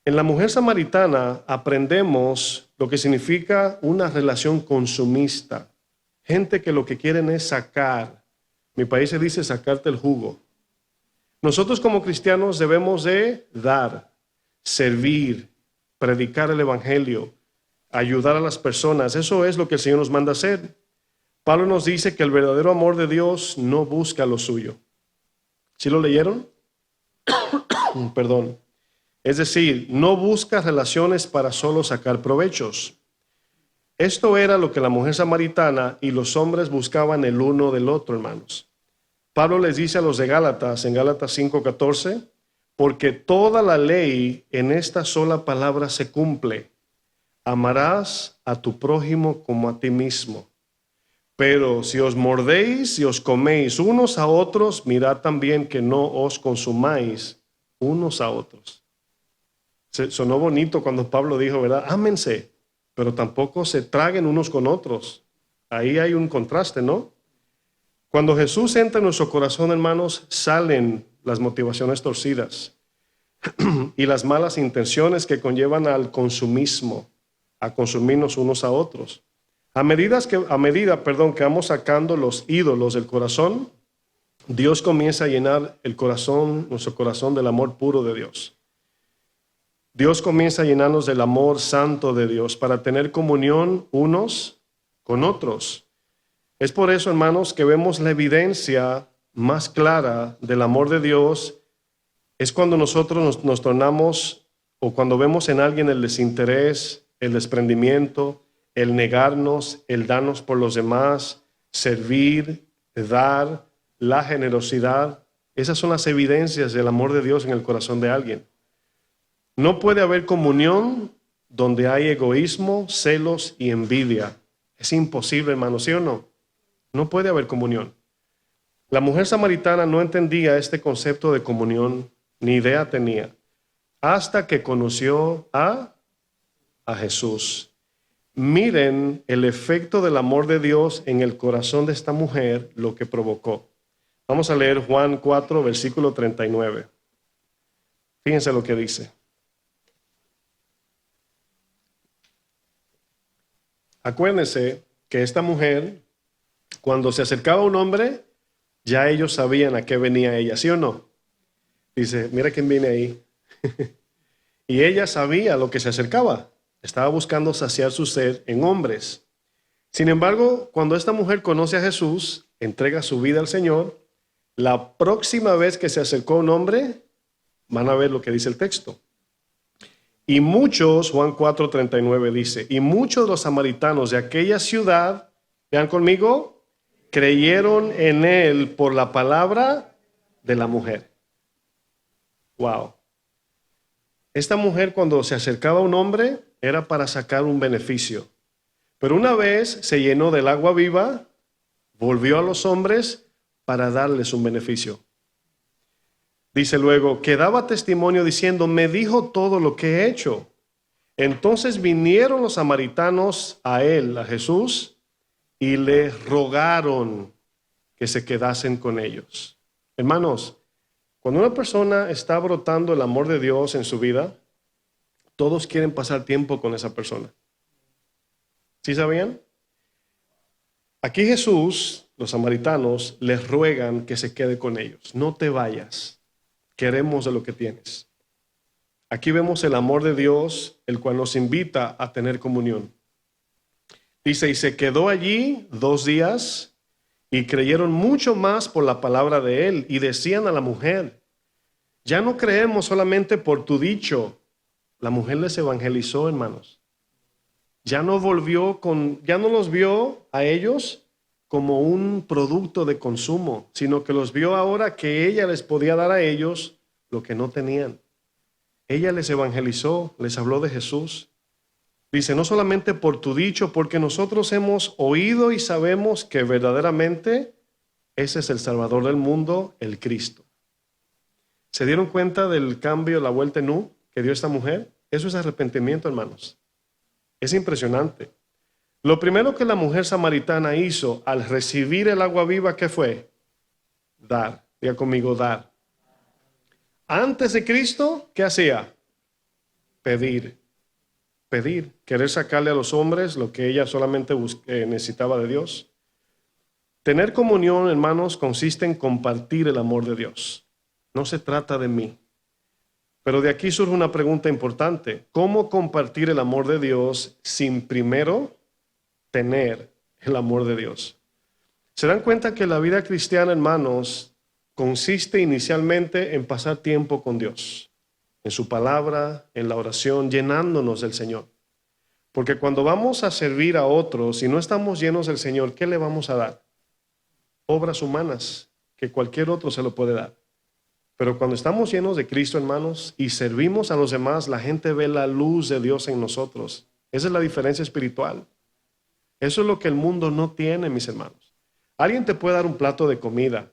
en la mujer samaritana aprendemos lo que significa una relación consumista. Gente que lo que quieren es sacar. Mi país se dice sacarte el jugo. Nosotros como cristianos debemos de dar, servir, predicar el evangelio, ayudar a las personas. Eso es lo que el Señor nos manda hacer. Pablo nos dice que el verdadero amor de Dios no busca lo suyo. ¿Sí lo leyeron? Perdón. Es decir, no busca relaciones para solo sacar provechos. Esto era lo que la mujer samaritana y los hombres buscaban el uno del otro, hermanos. Pablo les dice a los de Gálatas, en Gálatas 5:14, porque toda la ley en esta sola palabra se cumple. Amarás a tu prójimo como a ti mismo. Pero si os mordéis y os coméis unos a otros, mirad también que no os consumáis unos a otros. Sonó bonito cuando Pablo dijo, ¿verdad? Ámense, pero tampoco se traguen unos con otros. Ahí hay un contraste, ¿no? Cuando Jesús entra en nuestro corazón, hermanos, salen las motivaciones torcidas y las malas intenciones que conllevan al consumismo, a consumirnos unos a otros. A medida que vamos sacando los ídolos del corazón, Dios comienza a llenar el corazón, nuestro corazón, del amor puro de Dios. Dios comienza a llenarnos del amor santo de Dios para tener comunión unos con otros. Es por eso, hermanos, que vemos la evidencia más clara del amor de Dios. Es cuando nosotros nos tornamos, o cuando vemos en alguien el desinterés, el desprendimiento, el negarnos, el darnos por los demás, servir, dar, la generosidad. Esas son las evidencias del amor de Dios en el corazón de alguien. No puede haber comunión donde hay egoísmo, celos y envidia. Es imposible, hermano, ¿sí o no? No puede haber comunión. La mujer samaritana no entendía este concepto de comunión, ni idea tenía, hasta que conoció a Jesús. Miren el efecto del amor de Dios en el corazón de esta mujer, lo que provocó. Vamos a leer Juan 4, versículo 39. Fíjense lo que dice. Acuérdense que esta mujer, cuando se acercaba a un hombre, ya ellos sabían a qué venía ella, ¿sí o no? Dice, mira quién viene ahí. Y ella sabía lo que se acercaba. Estaba buscando saciar su sed en hombres. Sin embargo, cuando esta mujer conoce a Jesús, entrega su vida al Señor, la próxima vez que se acercó a un hombre, van a ver lo que dice el texto. Y muchos, Juan 4:39 dice, y muchos de los samaritanos de aquella ciudad, vean conmigo, creyeron en él por la palabra de la mujer. Wow. Esta mujer, cuando se acercaba a un hombre, era para sacar un beneficio. Pero una vez se llenó del agua viva, volvió a los hombres para darles un beneficio. Dice luego, que daba testimonio diciendo, me dijo todo lo que he hecho. Entonces vinieron los samaritanos a él, a Jesús, y le rogaron que se quedasen con ellos. Hermanos, cuando una persona está brotando el amor de Dios en su vida, todos quieren pasar tiempo con esa persona. ¿Sí sabían? Aquí Jesús, los samaritanos, les ruegan que se quede con ellos. No te vayas. Queremos de lo que tienes. Aquí vemos el amor de Dios, el cual nos invita a tener comunión. Dice, y se quedó allí 2 días y creyeron mucho más por la palabra de él y decían a la mujer, ya no creemos solamente por tu dicho. La mujer les evangelizó, hermanos. Ya no los vio a ellos como un producto de consumo, sino que los vio ahora que ella les podía dar a ellos lo que no tenían. Ella les evangelizó, les habló de Jesús. Dice, no solamente por tu dicho, porque nosotros hemos oído y sabemos que verdaderamente ese es el Salvador del mundo, el Cristo. ¿Se dieron cuenta del cambio, la vuelta en U que dio esta mujer? Eso es arrepentimiento, hermanos. Es impresionante. Lo primero que la mujer samaritana hizo al recibir el agua viva, ¿qué fue? Dar. Diga conmigo, dar. Antes de Cristo, ¿qué hacía? Pedir. Pedir. Querer sacarle a los hombres lo que ella solamente necesitaba de Dios. Tener comunión, hermanos, consiste en compartir el amor de Dios. No se trata de mí. Pero de aquí surge una pregunta importante. ¿Cómo compartir el amor de Dios sin primero tener el amor de Dios? ¿Se dan cuenta que la vida cristiana, hermanos, consiste inicialmente en pasar tiempo con Dios? En su palabra, en la oración, llenándonos del Señor. Porque cuando vamos a servir a otros y no estamos llenos del Señor, ¿qué le vamos a dar? Obras humanas, que cualquier otro se lo puede dar. Pero cuando estamos llenos de Cristo, hermanos, y servimos a los demás, la gente ve la luz de Dios en nosotros. Esa es la diferencia espiritual. Eso es lo que el mundo no tiene, mis hermanos. Alguien te puede dar un plato de comida.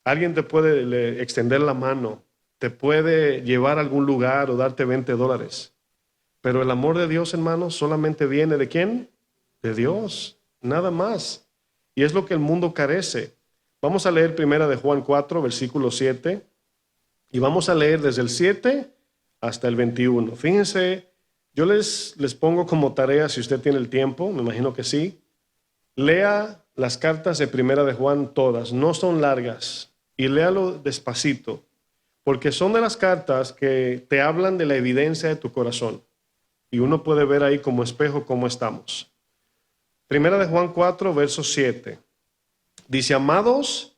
Alguien te puede extender la mano. Te puede llevar a algún lugar o darte $20. Pero el amor de Dios, hermanos, solamente viene ¿de quién? De Dios. Nada más. Y es lo que el mundo carece. Vamos a leer primera de Juan 4, versículo 7. Y vamos a leer desde el 7 hasta el 21. Fíjense, yo les pongo como tarea, si usted tiene el tiempo, me imagino que sí, lea las cartas de primera de Juan todas, no son largas, y léalo despacito, porque son de las cartas que te hablan de la evidencia de tu corazón. Y uno puede ver ahí como espejo cómo estamos. Primera de Juan 4, verso 7. Dice, amados,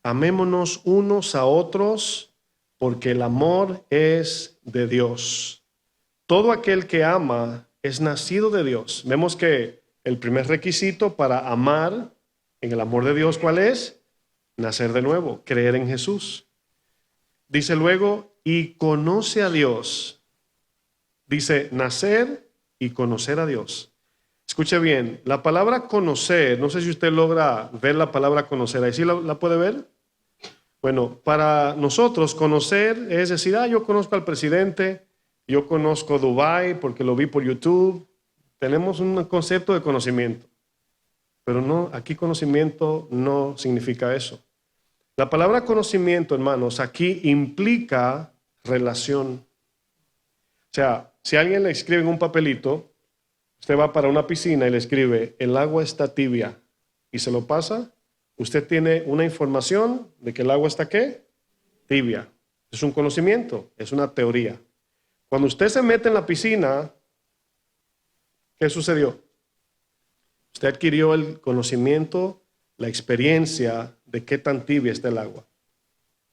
amémonos unos a otros, porque el amor es de Dios. Todo aquel que ama es nacido de Dios. Vemos que el primer requisito para amar en el amor de Dios, ¿cuál es? Nacer de nuevo, creer en Jesús. Dice luego, y conoce a Dios. Dice, nacer y conocer a Dios. Escuche bien, la palabra conocer, no sé si usted logra ver la palabra conocer. ¿Ahí sí la puede ver? Bueno, para nosotros conocer es decir, yo conozco al presidente, yo conozco Dubái porque lo vi por YouTube. Tenemos un concepto de conocimiento. Pero no, aquí conocimiento no significa eso. La palabra conocimiento, hermanos, aquí implica relación. O sea, si alguien le escribe en un papelito, usted va para una piscina y le escribe, el agua está tibia, y se lo pasa, usted tiene una información de que el agua está ¿qué? Tibia. Es un conocimiento, es una teoría. Cuando usted se mete en la piscina, ¿qué sucedió? Usted adquirió el conocimiento, la experiencia de qué tan tibia está el agua.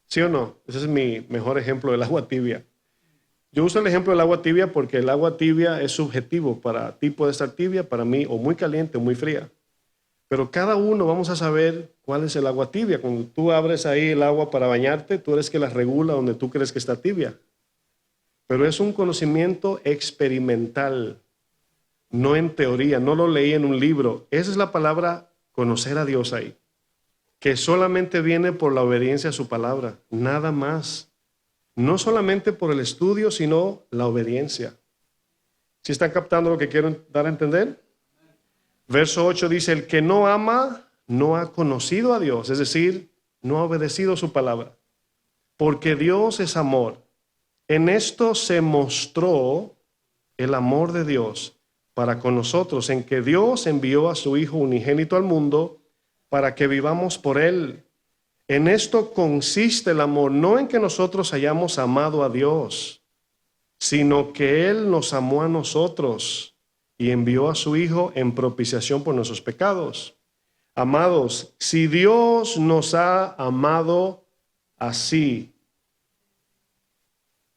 ¿Sí o no? Ese es mi mejor ejemplo del agua tibia. Yo uso el ejemplo del agua tibia porque el agua tibia es subjetivo. Para ti puede estar tibia, para mí o muy caliente o muy fría. Pero cada uno vamos a saber cuál es el agua tibia. Cuando tú abres ahí el agua para bañarte, tú eres que la regula donde tú crees que está tibia. Pero es un conocimiento experimental, no en teoría, no lo leí en un libro. Esa es la palabra conocer a Dios ahí, que solamente viene por la obediencia a su palabra, nada más. No solamente por el estudio, sino la obediencia. ¿Sí están captando lo que quiero dar a entender? Verso 8 dice, el que no ama no ha conocido a Dios, es decir, no ha obedecido su palabra. Porque Dios es amor. En esto se mostró el amor de Dios para con nosotros, en que Dios envió a su Hijo unigénito al mundo para que vivamos por Él. En esto consiste el amor, no en que nosotros hayamos amado a Dios, sino que Él nos amó a nosotros y envió a su Hijo en propiciación por nuestros pecados. Amados, si Dios nos ha amado así,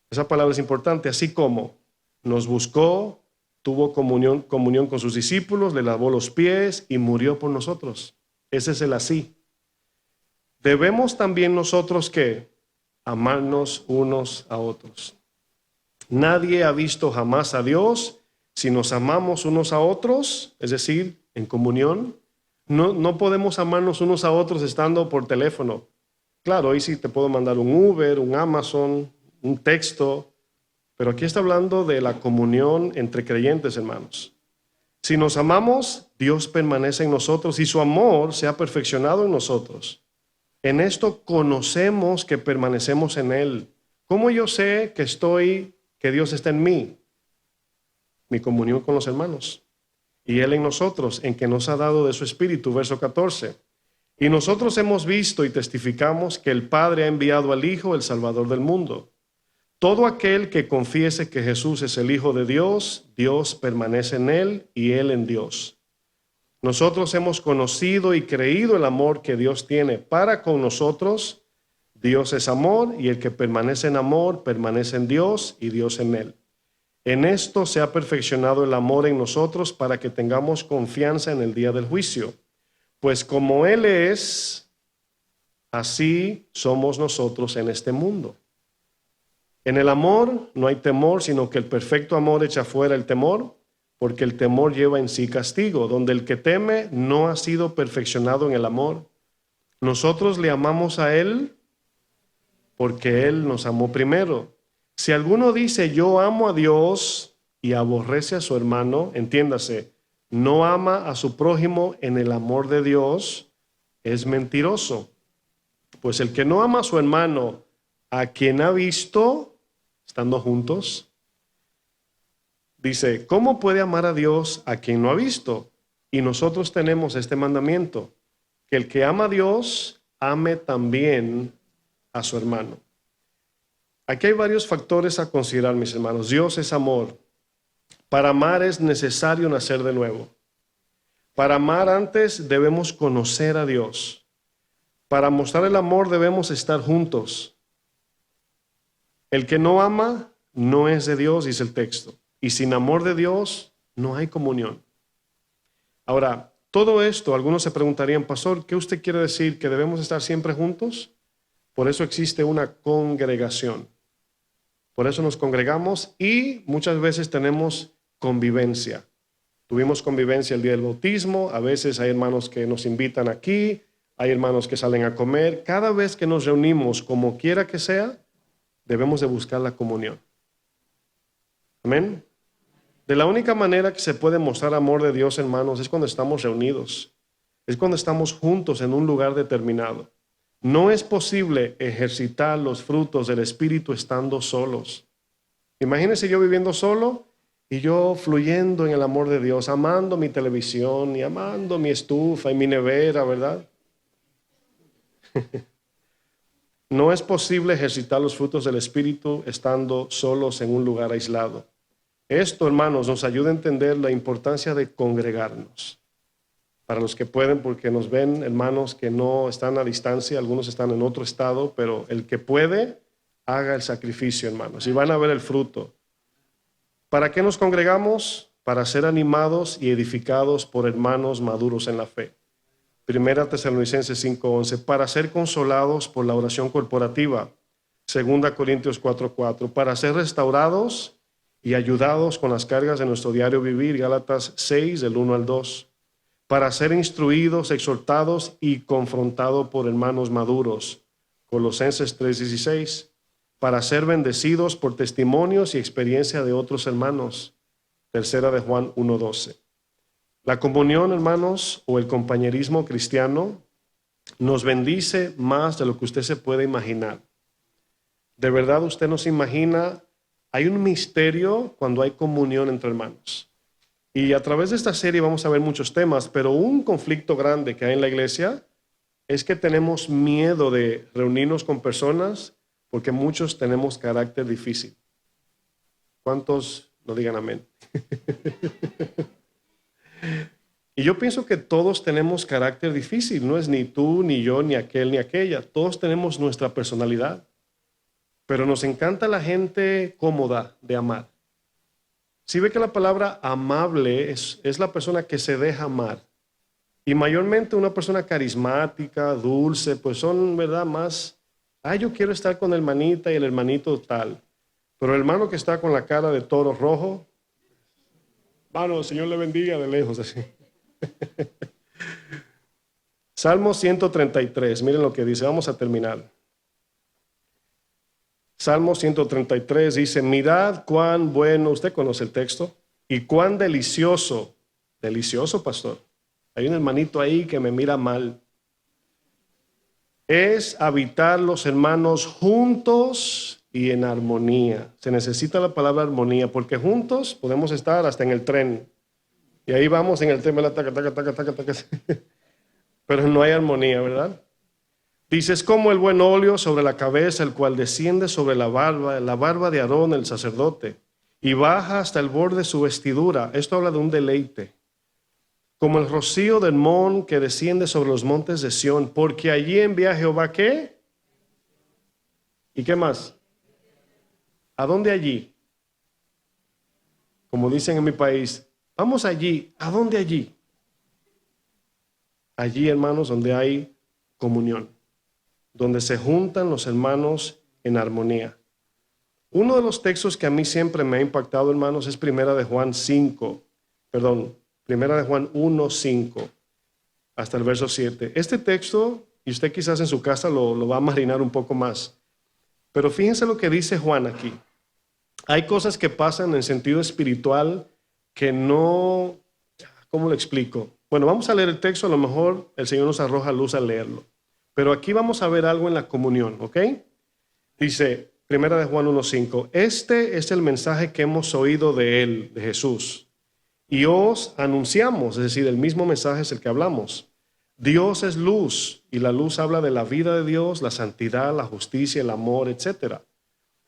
esa palabra es importante, así como nos buscó, tuvo comunión con sus discípulos, le lavó los pies y murió por nosotros. Ese es el así. Debemos también nosotros que amarnos unos a otros. Nadie ha visto jamás a Dios si nos amamos unos a otros, es decir, en comunión. No podemos amarnos unos a otros estando por teléfono. Claro, hoy sí te puedo mandar un Uber, un Amazon, un texto, pero aquí está hablando de la comunión entre creyentes, hermanos. Si nos amamos, Dios permanece en nosotros y su amor se ha perfeccionado en nosotros. En esto conocemos que permanecemos en Él. ¿Cómo yo sé que Dios está en mí? Mi comunión con los hermanos. Y Él en nosotros, en que nos ha dado de su Espíritu, verso 14. Y nosotros hemos visto y testificamos que el Padre ha enviado al Hijo, el Salvador del mundo. Todo aquel que confiese que Jesús es el Hijo de Dios, Dios permanece en Él y Él en Dios. Nosotros hemos conocido y creído el amor que Dios tiene para con nosotros. Dios es amor y el que permanece en amor permanece en Dios y Dios en Él. En esto se ha perfeccionado el amor en nosotros para que tengamos confianza en el día del juicio. Pues como Él es, así somos nosotros en este mundo. En el amor no hay temor, sino que el perfecto amor echa fuera el temor, porque el temor lleva en sí castigo, donde el que teme no ha sido perfeccionado en el amor. Nosotros le amamos a Él porque Él nos amó primero. Si alguno dice yo amo a Dios y aborrece a su hermano, entiéndase, no ama a su prójimo en el amor de Dios, es mentiroso. Pues el que no ama a su hermano, a quien ha visto, estando juntos, dice, ¿cómo puede amar a Dios a quien no ha visto? Y nosotros tenemos este mandamiento, que el que ama a Dios, ame también a su hermano. Aquí hay varios factores a considerar, mis hermanos. Dios es amor. Para amar es necesario nacer de nuevo. Para amar antes debemos conocer a Dios. Para mostrar el amor debemos estar juntos. El que no ama no es de Dios, dice el texto. Y sin amor de Dios no hay comunión. Ahora, todo esto, algunos se preguntarían, pastor, ¿qué usted quiere decir? ¿Que debemos estar siempre juntos? Por eso existe una congregación. Por eso nos congregamos y muchas veces tenemos convivencia. Tuvimos convivencia el día del bautismo, a veces hay hermanos que nos invitan aquí, hay hermanos que salen a comer. Cada vez que nos reunimos, como quiera que sea, debemos de buscar la comunión. Amén. De la única manera que se puede mostrar amor de Dios, hermanos, es cuando estamos reunidos. Es cuando estamos juntos en un lugar determinado. No es posible ejercitar los frutos del Espíritu estando solos. Imagínense yo viviendo solo y yo fluyendo en el amor de Dios, amando mi televisión y amando mi estufa y mi nevera, ¿verdad? No es posible ejercitar los frutos del Espíritu estando solos en un lugar aislado. Esto, hermanos, nos ayuda a entender la importancia de congregarnos. Para los que pueden, porque nos ven hermanos que no están a distancia, algunos están en otro estado, pero el que puede, haga el sacrificio, hermanos, y van a ver el fruto. ¿Para qué nos congregamos? Para ser animados y edificados por hermanos maduros en la fe. Primera Tesalonicenses 5:11, para ser consolados por la oración corporativa. Segunda Corintios 4:4, para ser restaurados y ayudados con las cargas de nuestro diario vivir. Gálatas 6, del 1 al 2. Para ser instruidos, exhortados y confrontados por hermanos maduros. Colosenses 3:16. Para ser bendecidos por testimonios y experiencia de otros hermanos. Tercera de Juan 1:12. La comunión, hermanos, o el compañerismo cristiano nos bendice más de lo que usted se puede imaginar. De verdad, usted no se imagina, hay un misterio cuando hay comunión entre hermanos. Y a través de esta serie vamos a ver muchos temas, pero un conflicto grande que hay en la iglesia es que tenemos miedo de reunirnos con personas porque muchos tenemos carácter difícil. ¿Cuántos no digan amén? Y yo pienso que todos tenemos carácter difícil, no es ni tú, ni yo, ni aquel, ni aquella. Todos tenemos nuestra personalidad, pero nos encanta la gente cómoda de amar. Si ve que la palabra amable es la persona que se deja amar. Y mayormente una persona carismática, dulce, pues son, ¿verdad? Más, yo quiero estar con el hermanita y el hermanito tal. Pero el hermano que está con la cara de toro rojo, hermano, el Señor le bendiga de lejos así. Salmo 133, miren lo que dice, vamos a terminar. Salmo 133 dice, mirad cuán bueno, usted conoce el texto, y cuán delicioso, delicioso, pastor. Hay un hermanito ahí que me mira mal. Es habitar los hermanos juntos y en armonía. Se necesita la palabra armonía, porque juntos podemos estar hasta en el tren. Y ahí vamos en el tren, taca, taca, taca, taca, taca. Pero no hay armonía, ¿verdad? Dice, es como el buen óleo sobre la cabeza, el cual desciende sobre la barba de Aarón, el sacerdote, y baja hasta el borde de su vestidura. Esto habla de un deleite. Como el rocío del Hermón que desciende sobre los montes de Sión, porque allí envía Jehová, ¿qué? ¿Y qué más? ¿A dónde allí? Como dicen en mi país, vamos allí. ¿A dónde allí? Allí, hermanos, donde hay comunión, donde se juntan los hermanos en armonía. Uno de los textos que a mí siempre me ha impactado, hermanos, es Primera de Juan 1:5 hasta el verso 7. Este texto, y usted quizás en su casa lo va a marinar un poco más, pero fíjense lo que dice Juan aquí. Hay cosas que pasan en sentido espiritual que no, ¿cómo lo explico? Bueno, vamos a leer el texto, a lo mejor el Señor nos arroja luz al leerlo. Pero aquí vamos a ver algo en la comunión, ¿ok? Dice, Primera de Juan 1:5, este es el mensaje que hemos oído de él, de Jesús, y os anunciamos, es decir, el mismo mensaje es el que hablamos. Dios es luz, y la luz habla de la vida de Dios, la santidad, la justicia, el amor, etc.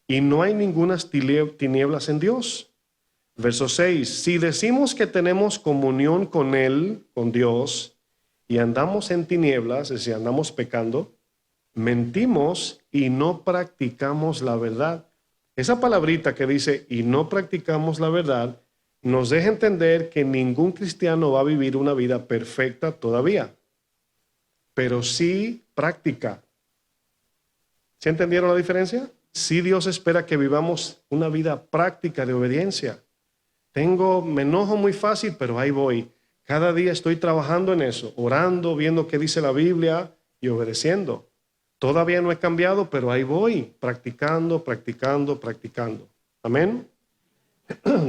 Y no hay ninguna tinieblas en Dios. Verso 6, si decimos que tenemos comunión con Él, con Dios, y andamos en tinieblas, es decir, andamos pecando, mentimos y no practicamos la verdad. Esa palabrita que dice, y no practicamos la verdad, nos deja entender que ningún cristiano va a vivir una vida perfecta todavía, pero sí práctica. ¿Sí entendieron la diferencia? Sí, Dios espera que vivamos una vida práctica de obediencia. Me enojo muy fácil, pero ahí voy. Cada día estoy trabajando en eso, orando, viendo qué dice la Biblia y obedeciendo. Todavía no he cambiado, pero ahí voy, practicando, practicando, practicando. Amén.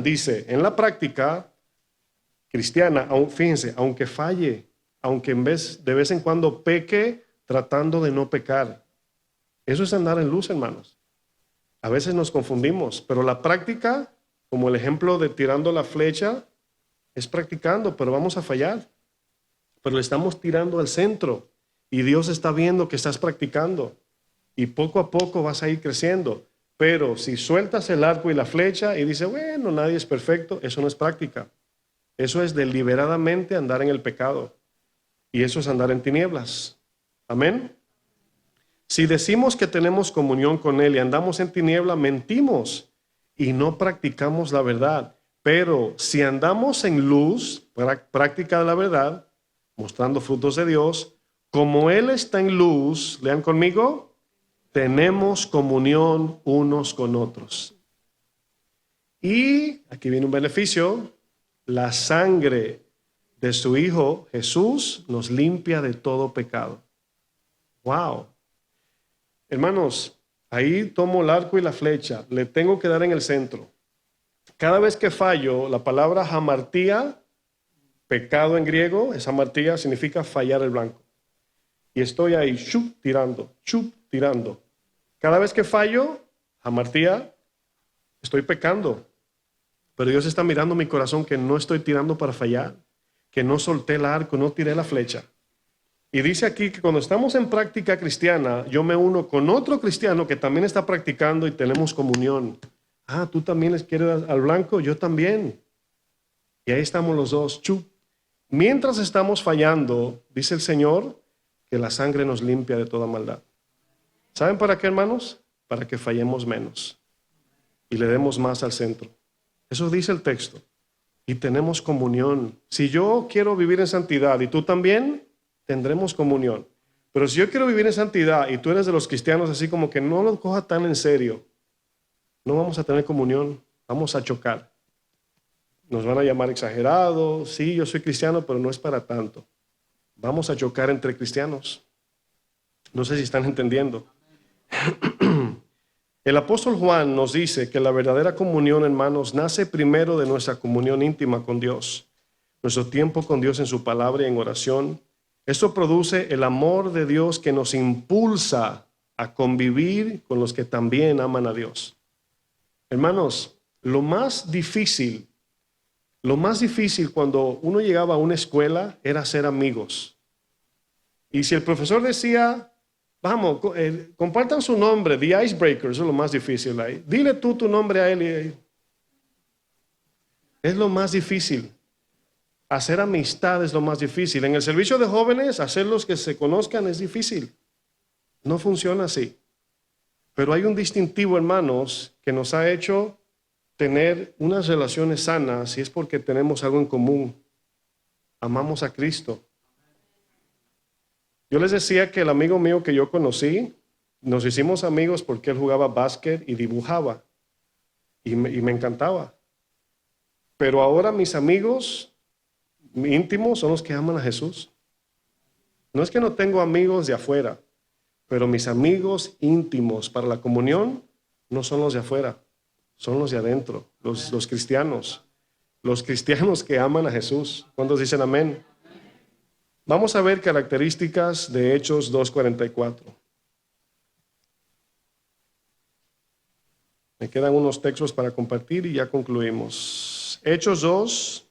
Dice, en la práctica cristiana, fíjense, aunque falle, aunque de vez en cuando peque, tratando de no pecar. Eso es andar en luz, hermanos. A veces nos confundimos, pero la práctica, como el ejemplo de tirando la flecha, es practicando, pero vamos a fallar. Pero le estamos tirando al centro y Dios está viendo que estás practicando y poco a poco vas a ir creciendo. Pero si sueltas el arco y la flecha y dices, bueno, nadie es perfecto, eso no es práctica. Eso es deliberadamente andar en el pecado y eso es andar en tinieblas. Amén. Si decimos que tenemos comunión con Él y andamos en tiniebla, mentimos y no practicamos la verdad. Pero si andamos en luz, práctica de la verdad, mostrando frutos de Dios, como Él está en luz, lean conmigo, tenemos comunión unos con otros. Y aquí viene un beneficio, la sangre de su Hijo Jesús nos limpia de todo pecado. ¡Wow! Hermanos, ahí tomo el arco y la flecha, le tengo que dar en el centro. Cada vez que fallo, la palabra hamartía, pecado en griego, esa hamartía significa fallar el blanco. Y estoy ahí, chup, tirando. Cada vez que fallo, hamartía, estoy pecando. Pero Dios está mirando mi corazón que no estoy tirando para fallar, que no solté el arco, no tiré la flecha. Y dice aquí que cuando estamos en práctica cristiana, yo me uno con otro cristiano que también está practicando y tenemos comunión. Ah, tú también les quieres al blanco, yo también. Y ahí estamos los dos, chup. Mientras estamos fallando, dice el Señor, que la sangre nos limpia de toda maldad. ¿Saben para qué, hermanos? Para que fallemos menos y le demos más al centro. Eso dice el texto. Y tenemos comunión. Si yo quiero vivir en santidad y tú también, tendremos comunión. Pero si yo quiero vivir en santidad y tú eres de los cristianos así como que no lo coja tan en serio, no vamos a tener comunión, vamos a chocar. Nos van a llamar exagerados, sí, yo soy cristiano, pero no es para tanto. Vamos a chocar entre cristianos. No sé si están entendiendo. El apóstol Juan nos dice que la verdadera comunión, hermanos, nace primero de nuestra comunión íntima con Dios, nuestro tiempo con Dios en su palabra y en oración. Esto produce el amor de Dios que nos impulsa a convivir con los que también aman a Dios. Hermanos, lo más difícil cuando uno llegaba a una escuela era hacer amigos. Y si el profesor decía, vamos, compartan su nombre, the icebreaker, eso es lo más difícil ahí. Dile tú tu nombre a él. Es lo más difícil. Hacer amistad es lo más difícil. En el servicio de jóvenes, hacerlos que se conozcan es difícil. No funciona así. Pero hay un distintivo, hermanos, que nos ha hecho tener unas relaciones sanas y es porque tenemos algo en común. Amamos a Cristo. Yo les decía que el amigo mío que yo conocí, nos hicimos amigos porque él jugaba básquet y dibujaba. Y me encantaba. Pero ahora mis amigos íntimos son los que aman a Jesús. No es que no tengo amigos de afuera, pero mis amigos íntimos para la comunión no son los de afuera, son los de adentro, los cristianos. Los cristianos que aman a Jesús. ¿Cuántos dicen amén? Vamos a ver características de Hechos 2:44. Me quedan unos textos para compartir y ya concluimos. Hechos 2,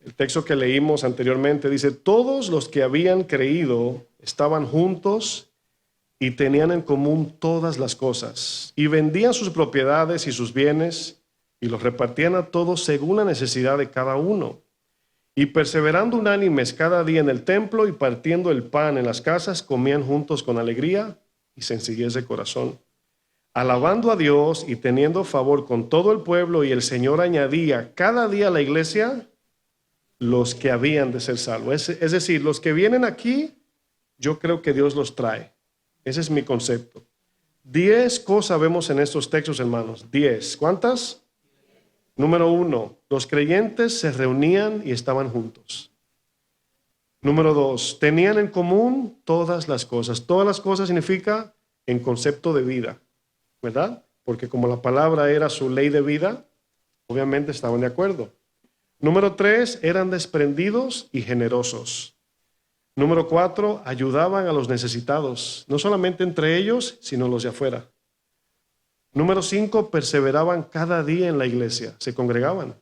el texto que leímos anteriormente, dice: todos los que habían creído estaban juntos y tenían en común todas las cosas, y vendían sus propiedades y sus bienes, y los repartían a todos según la necesidad de cada uno. Y perseverando unánimes cada día en el templo y partiendo el pan en las casas, comían juntos con alegría y sencillez de corazón, alabando a Dios y teniendo favor con todo el pueblo, y el Señor añadía cada día a la iglesia los que habían de ser salvos. Es decir, los que vienen aquí, yo creo que Dios los trae. Ese es mi concepto. 10 cosas vemos en estos textos, hermanos. 10. ¿Cuántas? Número 1, los creyentes se reunían y estaban juntos. Número 2, tenían en común todas las cosas. Todas las cosas significa en concepto de vida, ¿verdad? Porque como la palabra era su ley de vida, obviamente estaban de acuerdo. Número 3, eran desprendidos y generosos. Número 4, ayudaban a los necesitados, no solamente entre ellos, sino los de afuera. Número 5, perseveraban cada día en la iglesia, se congregaban.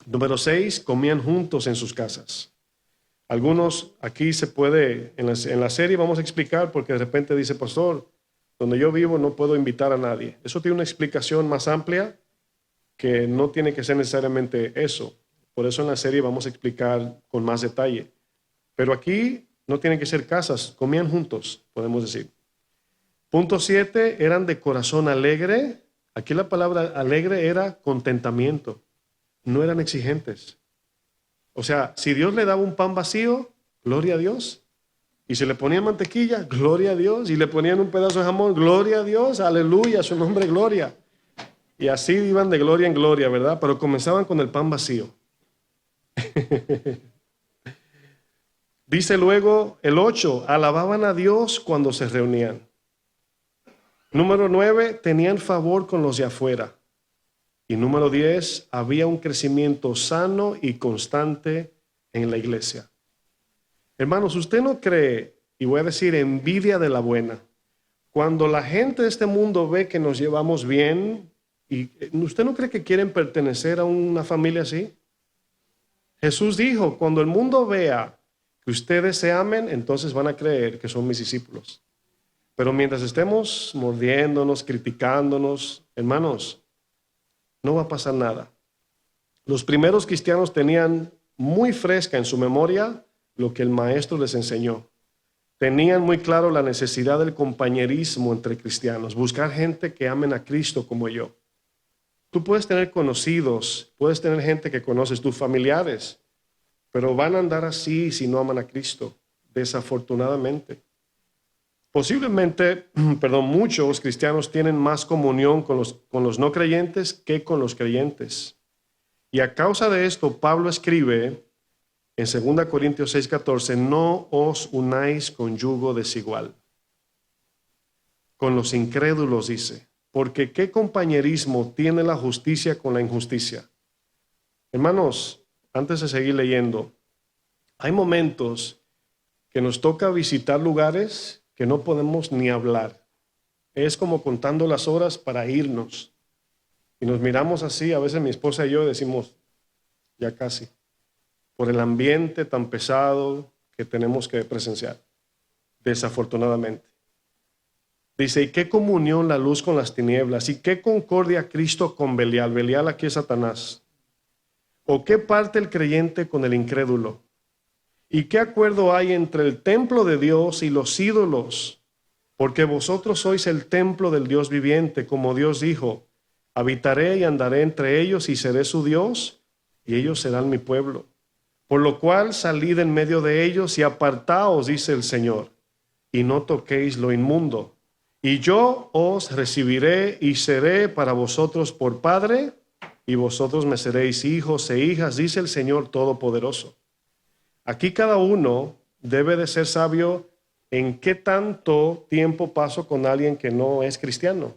Número 6, comían juntos en sus casas. Algunos aquí se puede, en la serie vamos a explicar, porque de repente dice, pastor, donde yo vivo no puedo invitar a nadie. Eso tiene una explicación más amplia que no tiene que ser necesariamente eso. Por eso en la serie vamos a explicar con más detalle. Pero aquí no tienen que ser casas, comían juntos, podemos decir. Punto 7, eran de corazón alegre. Aquí la palabra alegre era contentamiento. No eran exigentes. O sea, si Dios le daba un pan vacío, gloria a Dios. Y si le ponían mantequilla, gloria a Dios. Y le ponían un pedazo de jamón, gloria a Dios, aleluya, su nombre gloria. Y así iban de gloria en gloria, ¿verdad? Pero comenzaban con el pan vacío. Dice luego el 8, alababan a Dios cuando se reunían. Número 9, tenían favor con los de afuera. Y número 10, había un crecimiento sano y constante en la iglesia. Hermanos, usted no cree, y voy a decir envidia de la buena, cuando la gente de este mundo ve que nos llevamos bien, y ¿usted no cree que quieren pertenecer a una familia así? Jesús dijo, cuando el mundo vea que ustedes se amen, entonces van a creer que son mis discípulos. Pero mientras estemos mordiéndonos, criticándonos, hermanos, no va a pasar nada. Los primeros cristianos tenían muy fresca en su memoria lo que el maestro les enseñó. Tenían muy claro la necesidad del compañerismo entre cristianos, buscar gente que amen a Cristo como yo. Tú puedes tener conocidos, puedes tener gente que conoces, tus familiares, pero van a andar así si no aman a Cristo, desafortunadamente. Posiblemente, muchos cristianos tienen más comunión con los no creyentes que con los creyentes. Y a causa de esto, Pablo escribe en 2 Corintios 6:14, no os unáis con yugo desigual. con los incrédulos, dice, porque ¿qué compañerismo tiene la justicia con la injusticia? Hermanos, antes de seguir leyendo, hay momentos que nos toca visitar lugares que no podemos ni hablar. Es como contando las horas para irnos. Y nos miramos así, a veces mi esposa y yo decimos, ya casi, por el ambiente tan pesado que tenemos que presenciar, desafortunadamente. Dice, ¿y qué comunión la luz con las tinieblas? ¿Y qué concordia Cristo con Belial? Belial aquí es Satanás. ¿O qué parte el creyente con el incrédulo? ¿Y qué acuerdo hay entre el templo de Dios y los ídolos? Porque vosotros sois el templo del Dios viviente, como Dios dijo, habitaré y andaré entre ellos y seré su Dios, y ellos serán mi pueblo. Por lo cual salid en medio de ellos y apartaos, dice el Señor, y no toquéis lo inmundo. Y yo os recibiré y seré para vosotros por Padre, y vosotros me seréis hijos e hijas, dice el Señor Todopoderoso. Aquí cada uno debe de ser sabio en qué tanto tiempo paso con alguien que no es cristiano,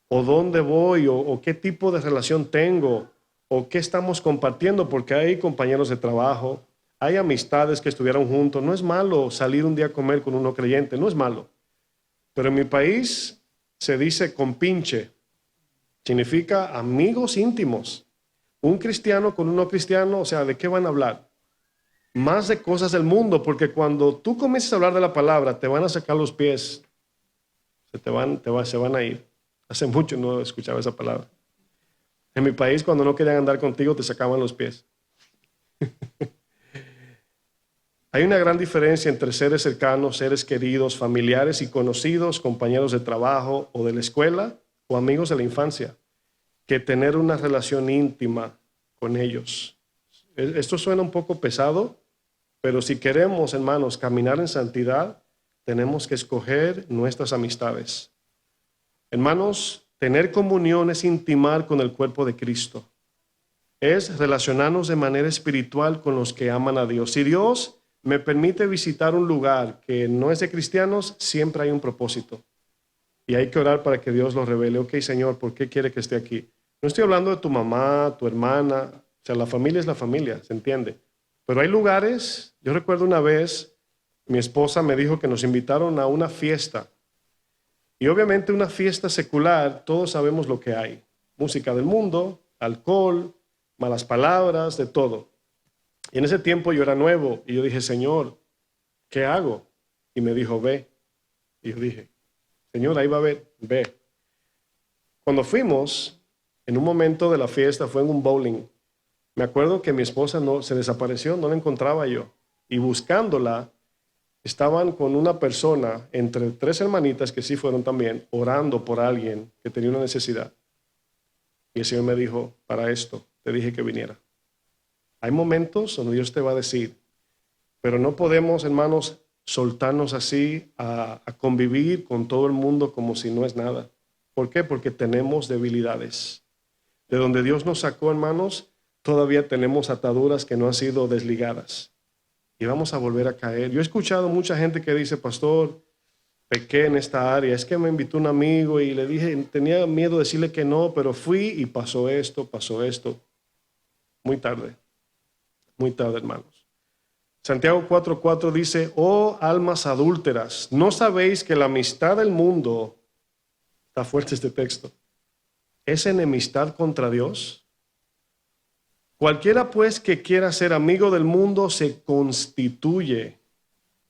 o dónde voy, o qué tipo de relación tengo, o qué estamos compartiendo, porque hay compañeros de trabajo, hay amistades que estuvieron juntos. No es malo salir un día a comer con uno creyente, no es malo. Pero en mi país se dice compinche, significa amigos íntimos. Un cristiano con un no cristiano, o sea, ¿de qué van a hablar? Más de cosas del mundo, porque cuando tú comienzas a hablar de la palabra, te van a sacar los pies, se van a ir. Hace mucho no escuchaba esa palabra. En mi país, cuando no querían andar contigo, te sacaban los pies. Hay una gran diferencia entre seres cercanos, seres queridos, familiares y conocidos, compañeros de trabajo o de la escuela o amigos de la infancia, que tener una relación íntima con ellos. Esto suena un poco pesado, pero si queremos, hermanos, caminar en santidad, tenemos que escoger nuestras amistades. Hermanos, tener comunión es intimar con el cuerpo de Cristo. Es relacionarnos de manera espiritual con los que aman a Dios. Si Dios me permite visitar un lugar que no es de cristianos, siempre hay un propósito. Y hay que orar para que Dios lo revele. Ok, Señor, ¿por qué quiere que esté aquí? No estoy hablando de tu mamá, tu hermana. O sea, la familia es la familia, ¿se entiende? Pero hay lugares, yo recuerdo una vez, mi esposa me dijo que nos invitaron a una fiesta. Y obviamente una fiesta secular, todos sabemos lo que hay. Música del mundo, alcohol, malas palabras, de todo. Y en ese tiempo yo era nuevo y yo dije, Señor, ¿qué hago? Y me dijo, ve. Y yo dije, Señor, ahí va a ver, ve. Cuando fuimos, en un momento de la fiesta, fue en un bowling. Me acuerdo que mi esposa se desapareció, no la encontraba yo. Y buscándola, estaban con una persona, entre 3 hermanitas que sí fueron también, orando por alguien que tenía una necesidad. Y el Señor me dijo, para esto te dije que viniera. Hay momentos donde Dios te va a decir, pero no podemos, hermanos, soltarnos así a convivir con todo el mundo como si no es nada. ¿Por qué? Porque tenemos debilidades. De donde Dios nos sacó, hermanos, todavía tenemos ataduras que no han sido desligadas. Y vamos a volver a caer. Yo he escuchado mucha gente que dice, pastor, pequé en esta área. Es que me invitó un amigo y le dije, tenía miedo de decirle que no, pero fui y pasó esto, pasó esto. Muy tarde, hermanos. Santiago 4:4 dice, oh almas adúlteras, ¿no sabéis que la amistad del mundo, está fuerte este texto, es enemistad contra Dios? Cualquiera pues que quiera ser amigo del mundo se constituye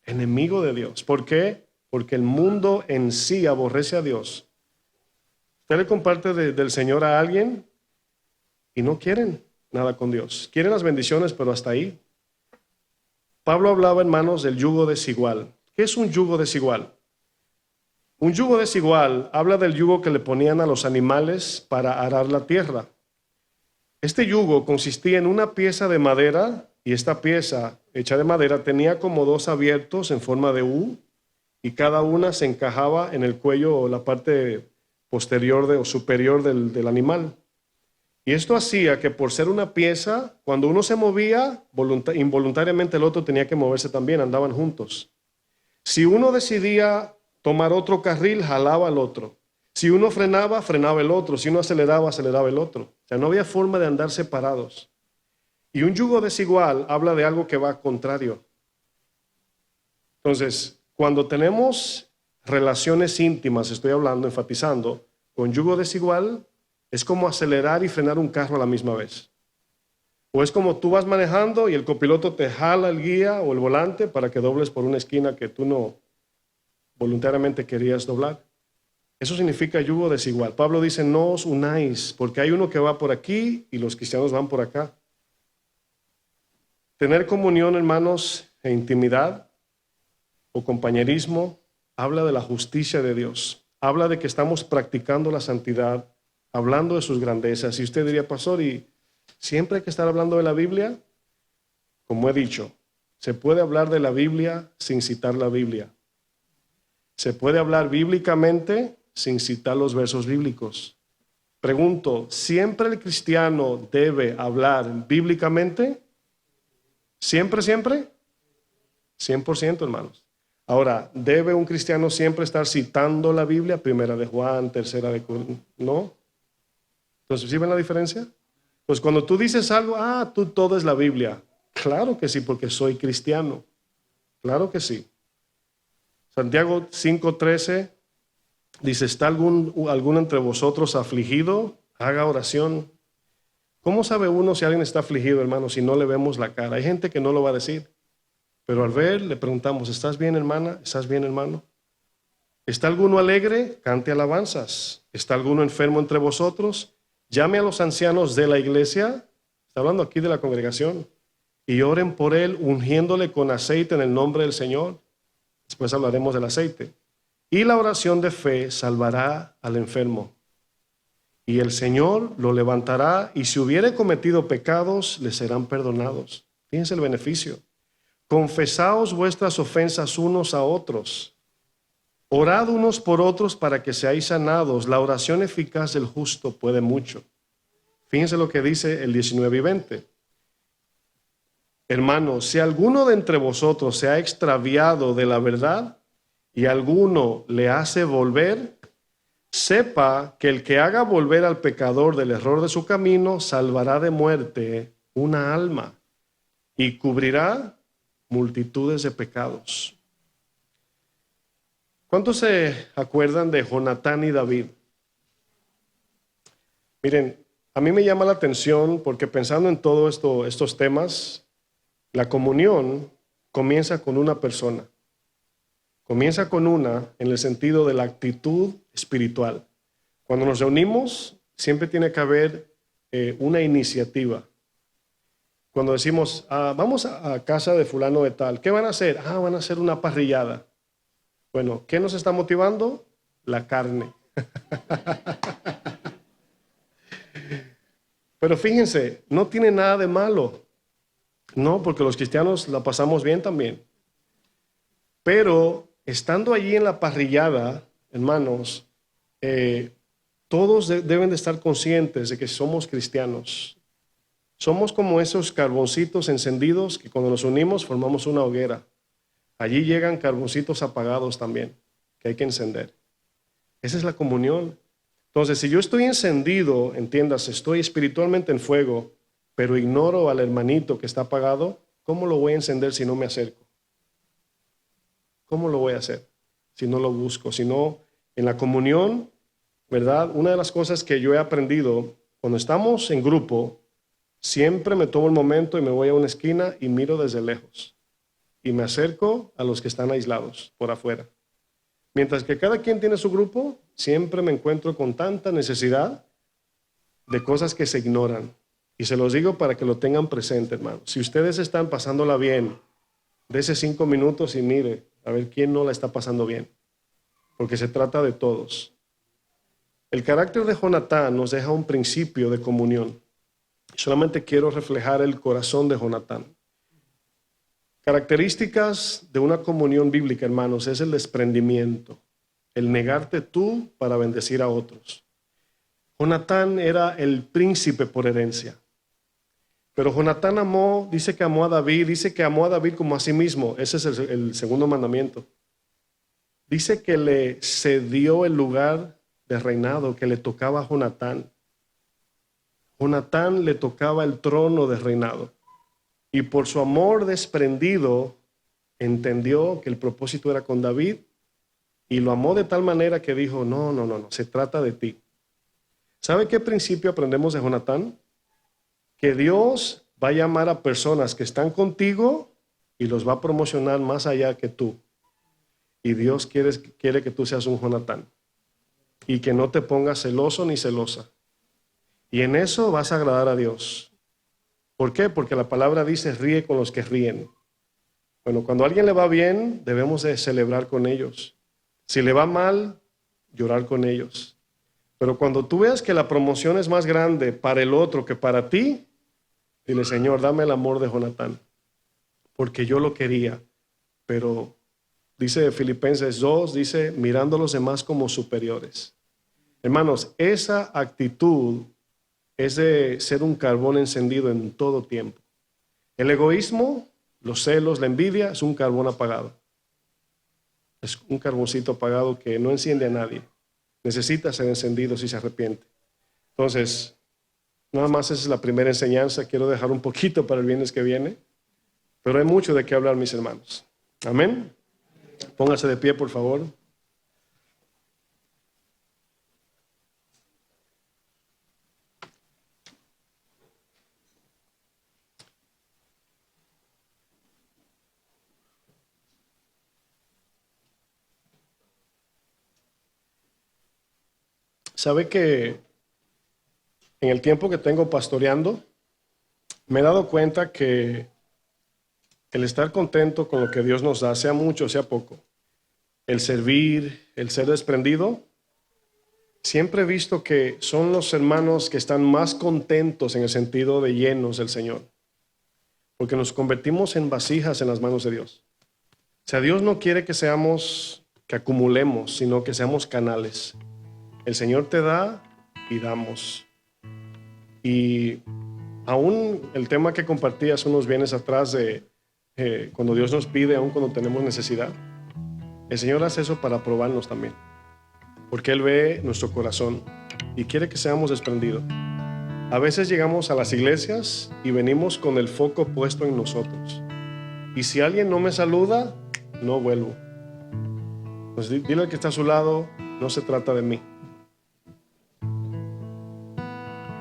enemigo de Dios. ¿Por qué? Porque el mundo en sí aborrece a Dios. Usted le comparte del Señor a alguien y no quieren nada con Dios. Quieren las bendiciones, pero hasta ahí. Pablo hablaba, hermanos, del yugo desigual. ¿Qué es un yugo desigual? Un yugo desigual habla del yugo que le ponían a los animales para arar la tierra. Este yugo consistía en una pieza de madera y esta pieza hecha de madera tenía como 2 abiertos en forma de U y cada una se encajaba en el cuello o la parte posterior o superior del animal. Y esto hacía que por ser una pieza, cuando uno se movía, involuntariamente el otro tenía que moverse también, andaban juntos. Si uno decidía tomar otro carril, jalaba al otro. Si uno frenaba, frenaba el otro. Si uno aceleraba, aceleraba el otro. O sea, no había forma de andar separados. Y un yugo desigual habla de algo que va contrario. Entonces, cuando tenemos relaciones íntimas, estoy hablando, enfatizando, con yugo desigual, es como acelerar y frenar un carro a la misma vez. O es como tú vas manejando y el copiloto te jala el guía o el volante para que dobles por una esquina que tú no voluntariamente querías doblar. Eso significa yugo desigual. Pablo dice, no os unáis, porque hay uno que va por aquí y los cristianos van por acá. Tener comunión, hermanos, e intimidad o compañerismo habla de la justicia de Dios. Habla de que estamos practicando la santidad, hablando de sus grandezas. Y usted diría, pastor, ¿y siempre hay que estar hablando de la Biblia? Como he dicho, se puede hablar de la Biblia sin citar la Biblia. Se puede hablar bíblicamente sin citar los versos bíblicos. Pregunto, ¿siempre el cristiano debe hablar bíblicamente? ¿Siempre, siempre? 100%, hermanos. Ahora, ¿debe un cristiano siempre estar citando la Biblia? Primera de Juan, tercera de Corintios. ¿No? Entonces, ¿sí ven la diferencia? Pues cuando tú dices algo, tú todo es la Biblia. Claro que sí, porque soy cristiano. Claro que sí. Santiago 5:13 dice, ¿está alguno entre vosotros afligido? Haga oración. ¿Cómo sabe uno si alguien está afligido, hermano, si no le vemos la cara? Hay gente que no lo va a decir. Pero al ver, le preguntamos, ¿estás bien, hermana? ¿Estás bien, hermano? ¿Está alguno alegre? Cante alabanzas. ¿Está alguno enfermo entre vosotros? Llame a los ancianos de la iglesia, está hablando aquí de la congregación, y oren por él, ungiéndole con aceite en el nombre del Señor. Después hablaremos del aceite. Y la oración de fe salvará al enfermo. Y el Señor lo levantará, y si hubiere cometido pecados, le serán perdonados. Fíjense el beneficio. Confesaos vuestras ofensas unos a otros. Orad unos por otros para que seáis sanados. La oración eficaz del justo puede mucho. Fíjense lo que dice el 19 y 20. Hermanos, si alguno de entre vosotros se ha extraviado de la verdad y alguno le hace volver, sepa que el que haga volver al pecador del error de su camino salvará de muerte una alma y cubrirá multitudes de pecados. ¿Cuántos se acuerdan de Jonatán y David? Miren, a mí me llama la atención porque pensando en todos estos temas, la comunión comienza con una persona. Comienza con una en el sentido de la actitud espiritual. Cuando nos reunimos, siempre tiene que haber una iniciativa. Cuando decimos, vamos a casa de fulano de tal, ¿qué van a hacer? Van a hacer una parrillada. Bueno, ¿qué nos está motivando? La carne. Pero fíjense, no tiene nada de malo. No, porque los cristianos la pasamos bien también. Pero estando allí en la parrillada, hermanos, todos deben de estar conscientes de que somos cristianos. Somos como esos carboncitos encendidos que cuando nos unimos formamos una hoguera. Allí llegan carboncitos apagados también, que hay que encender. Esa es la comunión. Entonces, si yo estoy encendido, entiendas, estoy espiritualmente en fuego, pero ignoro al hermanito que está apagado, ¿cómo lo voy a encender si no me acerco? ¿Cómo lo voy a hacer si no lo busco? Si no, en la comunión, ¿verdad? Una de las cosas que yo he aprendido, cuando estamos en grupo, siempre me tomo el momento y me voy a una esquina y miro desde lejos. Y me acerco a los que están aislados por afuera. Mientras que cada quien tiene su grupo, siempre me encuentro con tanta necesidad de cosas que se ignoran. Y se los digo para que lo tengan presente, hermano. Si ustedes están pasándola bien, dése 5 minutos y mire a ver quién no la está pasando bien. Porque se trata de todos. El carácter de Jonatán nos deja un principio de comunión. Solamente quiero reflejar el corazón de Jonatán. Características de una comunión bíblica, hermanos, es el desprendimiento, el negarte tú para bendecir a otros. Jonatán era el príncipe por herencia, pero Jonatán dice que amó a David como a sí mismo. Ese es el segundo mandamiento. dice que le cedió el lugar de reinado que le tocaba a Jonatán. Jonatán le tocaba el trono de reinado. Y por su amor desprendido, entendió que el propósito era con David y lo amó de tal manera que dijo, no, se trata de ti. ¿Sabe qué principio aprendemos de Jonatán? Que Dios va a llamar a personas que están contigo y los va a promocionar más allá que tú. Y Dios quiere que tú seas un Jonatán y que no te pongas celoso ni celosa. Y en eso vas a agradar a Dios. ¿Por qué? Porque la palabra dice, ríe con los que ríen. Bueno, cuando a alguien le va bien, debemos de celebrar con ellos. Si le va mal, llorar con ellos. Pero cuando tú veas que la promoción es más grande para el otro que para ti, dile, Señor, dame el amor de Jonatán, porque yo lo quería. Pero dice Filipenses 2, dice, mirando a los demás como superiores. Hermanos, esa actitud es de ser un carbón encendido en todo tiempo. El egoísmo, los celos, la envidia, es un carbón apagado. Es un carboncito apagado que no enciende a nadie. Necesita ser encendido si se arrepiente. Entonces, nada más esa es la primera enseñanza. Quiero dejar un poquito para el viernes que viene. Pero hay mucho de qué hablar, mis hermanos. Amén. Póngase de pie, por favor. ¿Sabe que en el tiempo que tengo pastoreando, me he dado cuenta que el estar contento con lo que Dios nos da, sea mucho, sea poco, el servir, el ser desprendido, siempre he visto que son los hermanos que están más contentos en el sentido de llenos del Señor, porque nos convertimos en vasijas en las manos de Dios. O sea, Dios no quiere que acumulemos, sino que seamos canales. El Señor te da y damos. Y aún el tema que compartí hace unos viernes atrás de cuando Dios nos pide, aún cuando tenemos necesidad, el Señor hace eso para probarnos también. Porque Él ve nuestro corazón y quiere que seamos desprendidos. A veces llegamos a las iglesias y venimos con el foco puesto en nosotros. Y si alguien no me saluda, no vuelvo. Pues dile al que está a su lado, no se trata de mí.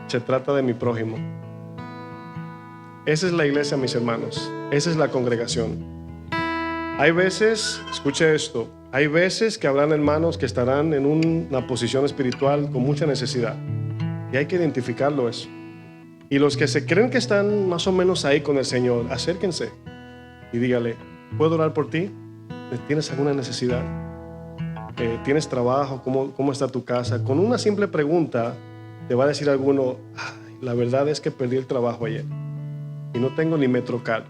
Se trata de mi prójimo. Esa es la iglesia, mis hermanos. Esa es la congregación. Hay veces, escuche esto, hay veces que habrán hermanos que estarán en una posición espiritual con mucha necesidad. Y hay que identificarlo eso. Y los que se creen que están más o menos ahí con el Señor, acérquense y dígale, ¿puedo orar por ti? ¿Tienes alguna necesidad? ¿Tienes trabajo? ¿Cómo está tu casa? Con una simple pregunta te va a decir alguno, la verdad es que perdí el trabajo ayer y no tengo ni Metrocar.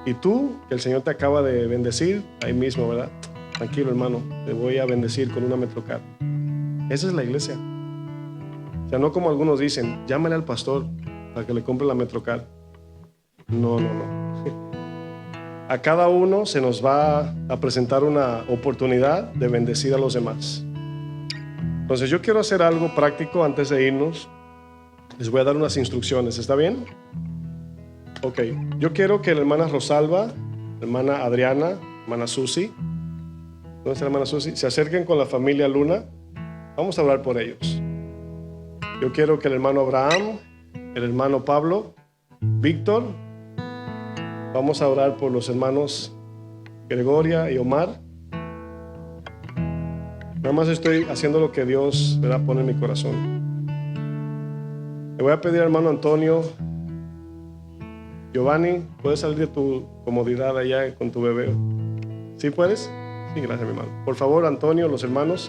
Y tú, que el Señor te acaba de bendecir, ahí mismo, ¿verdad? Tranquilo, hermano, te voy a bendecir con una Metrocar. Esa es la iglesia. O sea, no como algunos dicen, llámale al pastor para que le compre la Metrocar. No. A cada uno se nos va a presentar una oportunidad de bendecir a los demás. Entonces yo quiero hacer algo práctico antes de irnos. Les voy a dar unas instrucciones, ¿está bien? Ok, yo quiero que la hermana Rosalba, la hermana Adriana, la hermana Susi, ¿dónde está la hermana Susi? Se acerquen con la familia Luna. Vamos a orar por ellos. Yo quiero que el hermano Abraham, el hermano Pablo, Víctor, vamos a orar por los hermanos Gregoria y Omar. Nada más estoy haciendo lo que Dios me pone en mi corazón. Le voy a pedir al hermano Antonio, Giovanni, ¿puedes salir de tu comodidad allá con tu bebé? ¿Sí puedes? Sí, gracias, mi hermano. Por favor, Antonio, los hermanos,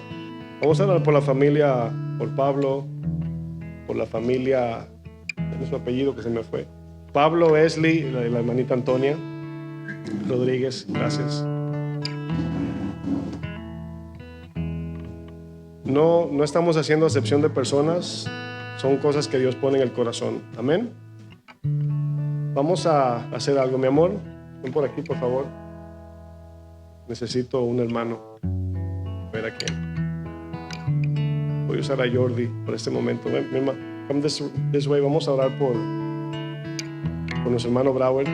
vamos a orar por la familia, por Pablo, por la familia, ¿cuál es su apellido que se me fue? Pablo, Esli, la hermanita Antonia Rodríguez, gracias. No estamos haciendo acepción de personas, son cosas que Dios pone en el corazón. Amén. Vamos a hacer algo, mi amor. Ven por aquí, por favor. Necesito un hermano. A ver a quién. Voy a usar a Jordi por este momento. Ven, mi hermano, come this way. Vamos a orar por nuestro hermano Brower.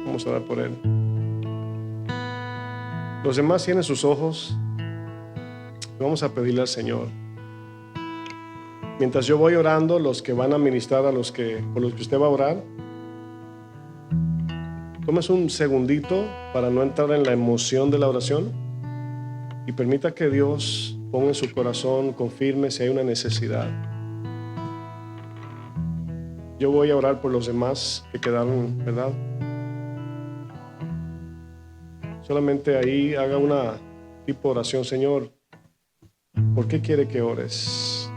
Vamos a orar por él. Los demás tienen sus ojos. Vamos a pedirle al Señor. Mientras yo voy orando, los que van a ministrar por los que usted va a orar, tomes un segundito para no entrar en la emoción de la oración y permita que Dios ponga en su corazón, confirme si hay una necesidad. Yo voy a orar por los demás que quedaron, ¿verdad? Solamente ahí haga una tipo de oración. Señor, ¿por qué quiere que ores?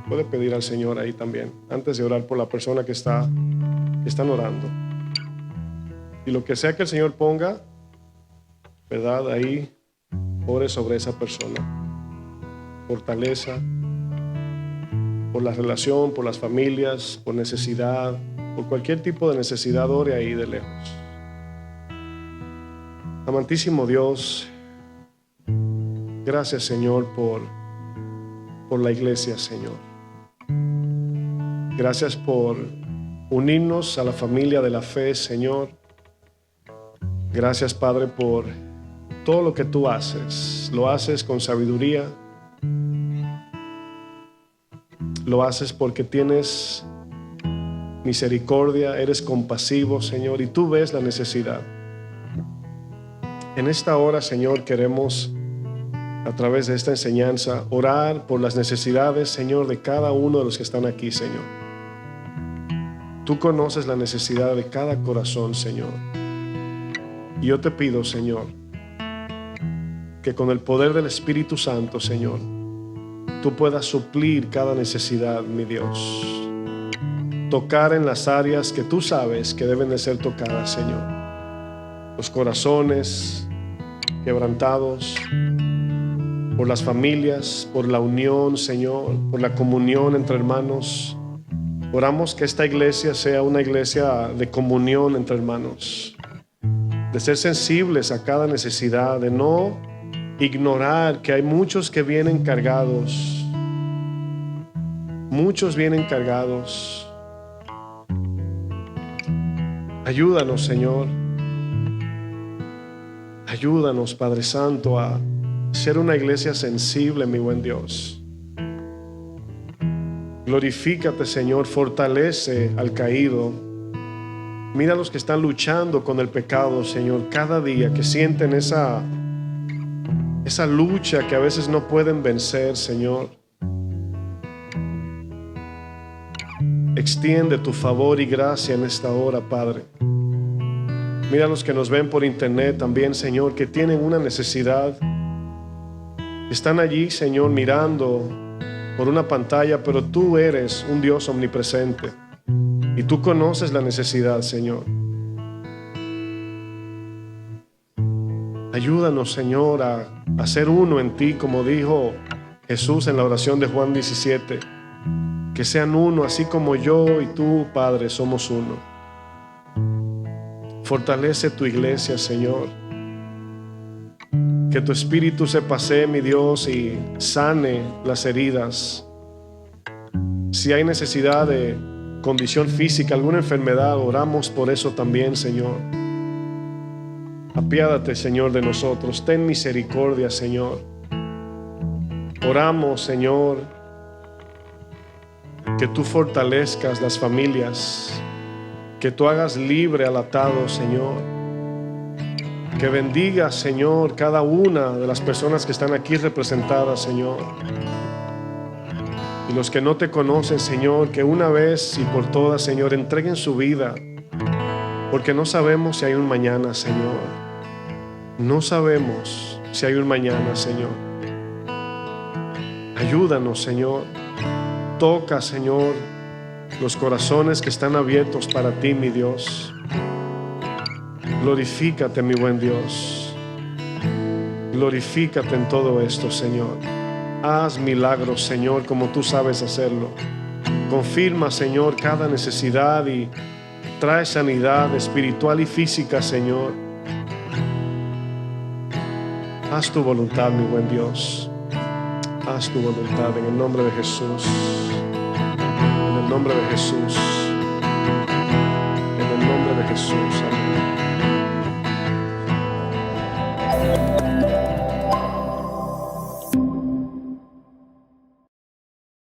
Puede pedir al Señor ahí también, antes de orar por la persona que están orando. Y lo que sea que el Señor ponga, ¿verdad? Ahí ore sobre esa persona. Fortaleza, por la relación, por las familias, por necesidad, por cualquier tipo de necesidad, ore ahí de lejos. Amantísimo Dios, gracias, Señor, por la iglesia, Señor. Gracias por unirnos a la familia de la fe, Señor. Gracias, Padre, por todo lo que tú haces. Lo haces con sabiduría. Lo haces porque tienes misericordia, eres compasivo, Señor, y tú ves la necesidad. En esta hora, Señor, queremos, a través de esta enseñanza, orar por las necesidades, Señor, de cada uno de los que están aquí, Señor. Tú conoces la necesidad de cada corazón, Señor. Y yo te pido, Señor, que con el poder del Espíritu Santo, Señor, tú puedas suplir cada necesidad, mi Dios. Tocar en las áreas que tú sabes que deben de ser tocadas, Señor. Los corazones quebrantados, por las familias, por la unión, Señor, por la comunión entre hermanos. Oramos que esta iglesia sea una iglesia de comunión entre hermanos, de ser sensibles a cada necesidad, de no ignorar que hay muchos que vienen cargados. Muchos vienen cargados. Ayúdanos, Señor. Ayúdanos, Padre Santo, a ser una iglesia sensible, mi buen Dios. Glorifícate, Señor, fortalece al caído. Mira a los que están luchando con el pecado, Señor, cada día, que sienten esa lucha que a veces no pueden vencer, Señor. Extiende tu favor y gracia en esta hora, Padre. Mira a los que nos ven por internet también, Señor, que tienen una necesidad. Están allí, Señor, mirando por una pantalla, pero tú eres un Dios omnipresente y tú conoces la necesidad, Señor. Ayúdanos, Señor, a ser uno en ti, como dijo Jesús en la oración de Juan 17. Que sean uno, así como yo y tú, Padre, somos uno. Fortalece tu iglesia, Señor. Que tu espíritu se pasee, mi Dios, y sane las heridas. Si hay necesidad de condición física, alguna enfermedad, oramos por eso también, Señor. Apiádate, Señor, de nosotros. Ten misericordia, Señor. Oramos, Señor, que tú fortalezcas las familias, que tú hagas libre al atado, Señor. Que bendiga, Señor, cada una de las personas que están aquí representadas, Señor. Y los que no te conocen, Señor, que una vez y por todas, Señor, entreguen su vida, porque no sabemos si hay un mañana, Señor. No sabemos si hay un mañana, Señor. Ayúdanos, Señor. Toca, Señor, los corazones que están abiertos para ti, mi Dios. Glorifícate, mi buen Dios. Glorifícate en todo esto, Señor. Haz milagros, Señor, como tú sabes hacerlo. Confirma, Señor, cada necesidad y trae sanidad espiritual y física, Señor. Haz tu voluntad, mi buen Dios. Haz tu voluntad en el nombre de Jesús. En el nombre de Jesús. En el nombre de Jesús.